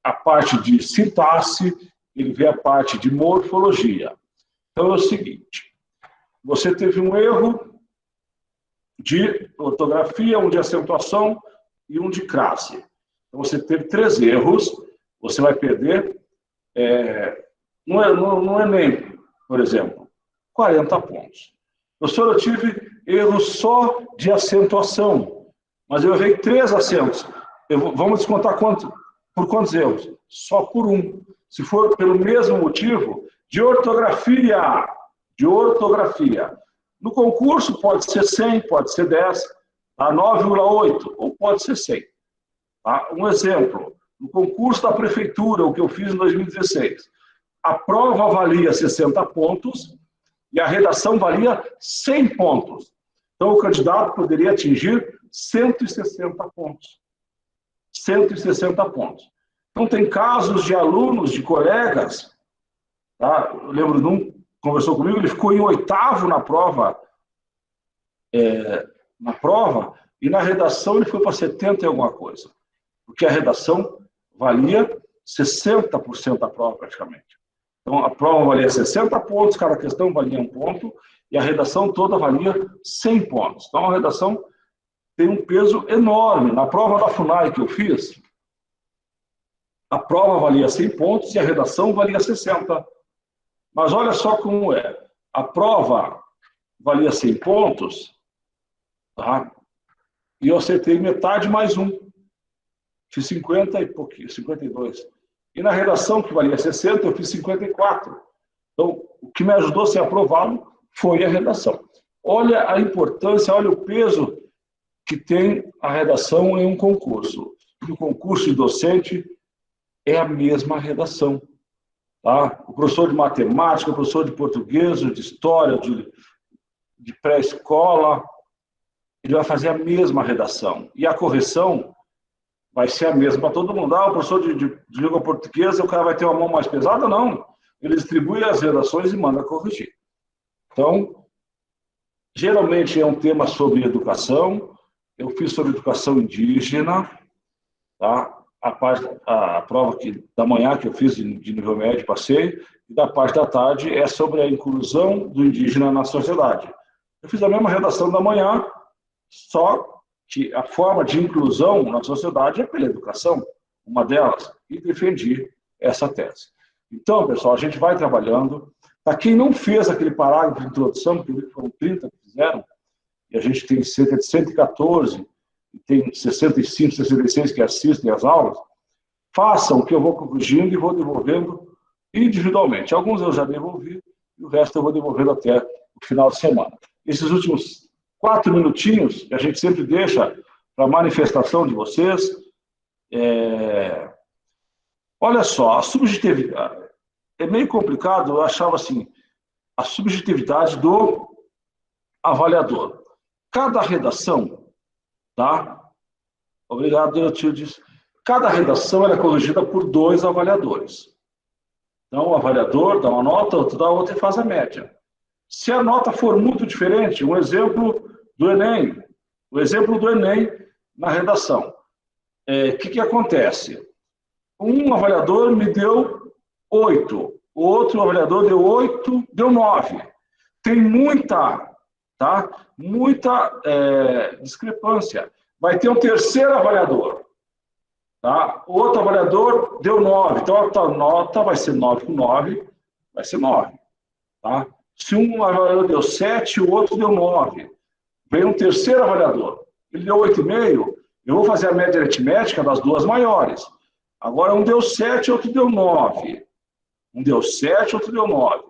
a parte de sintaxe, ele vê a parte de morfologia. Então, é o seguinte, você teve um erro de ortografia, um de acentuação e um de crase. Então, você teve 3 erros, você vai perder, no Enem, por exemplo, 40 pontos. Professor, eu tive erro só de acentuação, mas eu errei 3 acentos. Vamos descontar por quantos erros? Só por 1. Se for pelo mesmo motivo, de ortografia. No concurso pode ser 100, pode ser 10, tá? 9,8, ou pode ser 100. Tá? Um exemplo, no concurso da prefeitura, o que eu fiz em 2016, a prova valia 60 pontos e a redação valia 100 pontos. Então, o candidato poderia atingir 160 pontos. 160 pontos. Então, tem casos de alunos, de colegas, tá? Eu lembro de um que conversou comigo, ele ficou em 8º na prova, e na redação ele foi para 70 e alguma coisa, porque a redação valia 60% da prova, praticamente. Então, a prova valia 60 pontos, cada questão valia 1 ponto, e a redação toda valia 100 pontos. Então, a redação tem um peso enorme. Na prova da FUNAI que eu fiz, a prova valia 100 pontos e a redação valia 60. Mas olha só como é. A prova valia 100 pontos, tá? E eu acertei metade mais 1. Fiz 50 e pouquinho, 52. E na redação, que valia 60, eu fiz 54. Então, o que me ajudou a ser aprovado foi a redação. Olha a importância, olha o peso que tem a redação em um concurso. No concurso de docente, é a mesma redação. Tá? O professor de matemática, o professor de português, de história, de pré-escola, ele vai fazer a mesma redação. E a correção vai ser a mesma para todo mundo. O professor de língua portuguesa, o cara vai ter uma mão mais pesada? Não. Ele distribui as redações e manda corrigir. Então, geralmente é um tema sobre educação. Eu fiz sobre educação indígena, tá? A prova da manhã que eu fiz de nível médio, passei, e da parte da tarde é sobre a inclusão do indígena na sociedade. Eu fiz a mesma redação da manhã, só que a forma de inclusão na sociedade é pela educação. uma delas, e defendi essa tese. Então, pessoal, a gente vai trabalhando. Para quem não fez aquele parágrafo de introdução, porque foram 30 que fizeram, e a gente tem cerca de 114, e tem 65, 66 que assistem às aulas, façam o que eu vou corrigindo e vou devolvendo individualmente. Alguns eu já devolvi, e o resto eu vou devolvendo até o final de semana. Esses últimos 4 minutinhos, que a gente sempre deixa para a manifestação de vocês, olha só, a subjetividade, é meio complicado, eu achava assim, a subjetividade do avaliador. Cada redação, tá? Obrigado, Eutildes. Cada redação é corrigida por 2 avaliadores. Então, o avaliador dá uma nota, outro dá outra e faz a média. Se a nota for muito diferente, um exemplo do Enem, na redação. O que acontece? Um avaliador me deu 8, o outro avaliador deu 8, deu 9. Tem muita discrepância. Vai ter um terceiro avaliador. Tá? O outro avaliador deu 9, então a nota vai ser 9 com 9, vai ser 9. Tá? Se um avaliador deu 7, o outro deu 9. Vem um terceiro avaliador, ele deu 8,5, eu vou fazer a média aritmética das 2 maiores. Agora um deu 7, outro deu 9. Um deu 7, outro deu 9.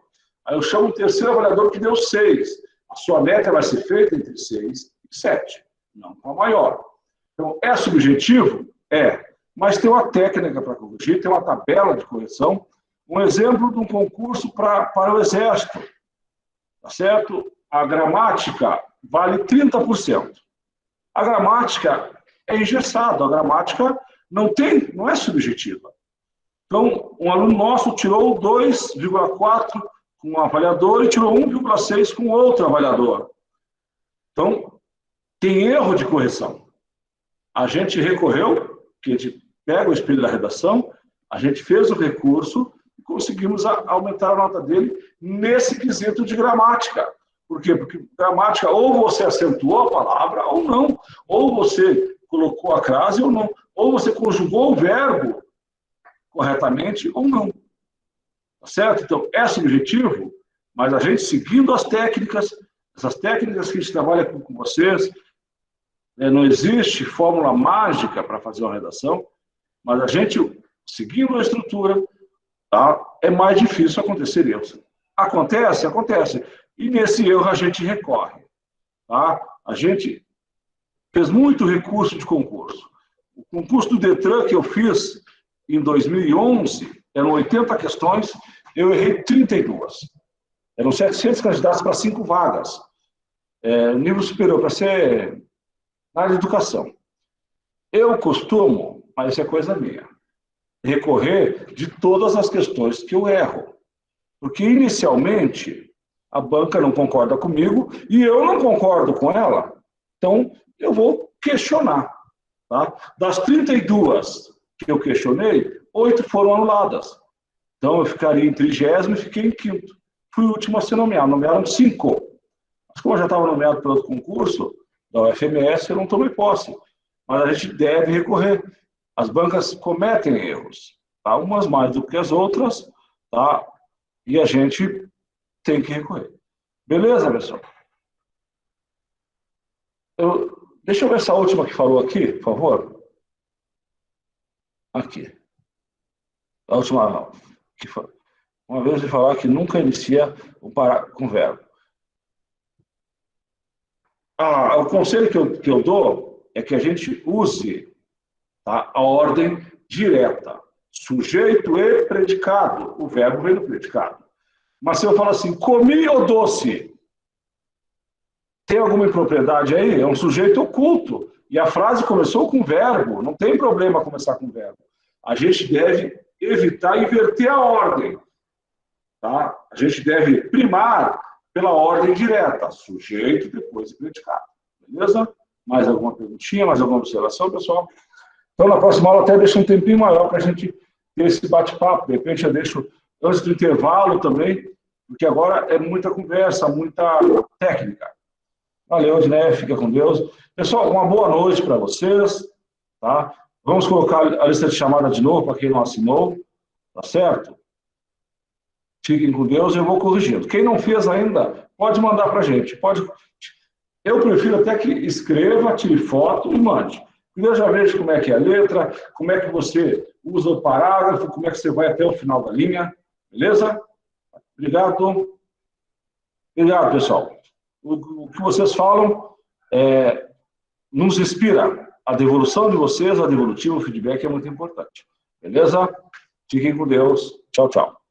Aí eu chamo o terceiro avaliador que deu 6. A sua média vai ser feita entre 6 e 7, não com a maior. Então, é subjetivo? É. Mas tem uma técnica para corrigir, tem uma tabela de correção. Um exemplo de um concurso para o Exército. Tá certo? A gramática vale 30%. A gramática é engessada, a gramática não é subjetiva. Então, um aluno nosso tirou 2,4 com um avaliador e tirou 1,6 com outro avaliador. Então, tem erro de correção. A gente recorreu, que a gente pega o espelho da redação, a gente fez o recurso e conseguimos aumentar a nota dele nesse quesito de gramática. Por quê? Porque gramática, ou você acentuou a palavra ou não, ou você colocou a crase ou não, ou você conjugou o verbo corretamente ou não. Tá certo? Então, é subjetivo, mas a gente seguindo as técnicas, essas técnicas que a gente trabalha com vocês, não existe fórmula mágica para fazer uma redação, mas a gente, seguindo a estrutura, tá, é mais difícil acontecer erros. Acontece. E nesse erro a gente recorre. Tá? A gente fez muito recurso de concurso. O concurso do Detran que eu fiz em 2011, eram 80 questões, eu errei 32. Eram 700 candidatos para 5 vagas. Nível superior, para ser na área de educação. Eu costumo, mas isso é coisa minha, recorrer de todas as questões que eu erro. Porque, inicialmente, a banca não concorda comigo e eu não concordo com ela. Então, eu vou questionar. Tá? Das 32 que eu questionei, 8 foram anuladas. Então, eu ficaria em 30º e fiquei em 5º. Fui o último a ser nomeado. Nomearam 5. Mas como eu já estava nomeado pelo outro concurso, da UFMS, eu não tomei posse. Mas a gente deve recorrer. As bancas cometem erros. Tá? Umas mais do que as outras, tá? E a gente tem que recorrer. Beleza, pessoal? Deixa eu ver essa última que falou aqui, por favor. Aqui. A última, que foi. Uma vez de falar que nunca inicia com verbo. O conselho que eu dou é que a gente use, tá, a ordem direta. Sujeito e predicado. O verbo vem do predicado. Mas se eu falar assim, comi o doce, tem alguma impropriedade aí? É um sujeito oculto. E a frase começou com verbo. Não tem problema começar com verbo. A gente deve evitar inverter a ordem. Tá? A gente deve primar pela ordem direta. Sujeito, depois predicado. Beleza? Mais alguma perguntinha? Mais alguma observação, pessoal? Então, na próxima aula, até deixo um tempinho maior para a gente ter esse bate-papo. De repente, eu deixo antes do intervalo também, porque agora é muita conversa, muita técnica. Valeu, né? Fica com Deus. Pessoal, uma boa noite para vocês. Tá? Vamos colocar a lista de chamada de novo para quem não assinou, tá certo? Fiquem com Deus, eu vou corrigindo. Quem não fez ainda, pode mandar para a gente. Pode. Eu prefiro até que escreva, tire foto e mande. Eu já vejo como é que é a letra, como é que você usa o parágrafo, como é que você vai até o final da linha. Beleza? Obrigado. Obrigado, pessoal. O que vocês falam nos inspira. A devolução de vocês, a devolutiva, o feedback é muito importante. Beleza? Fiquem com Deus. Tchau, tchau.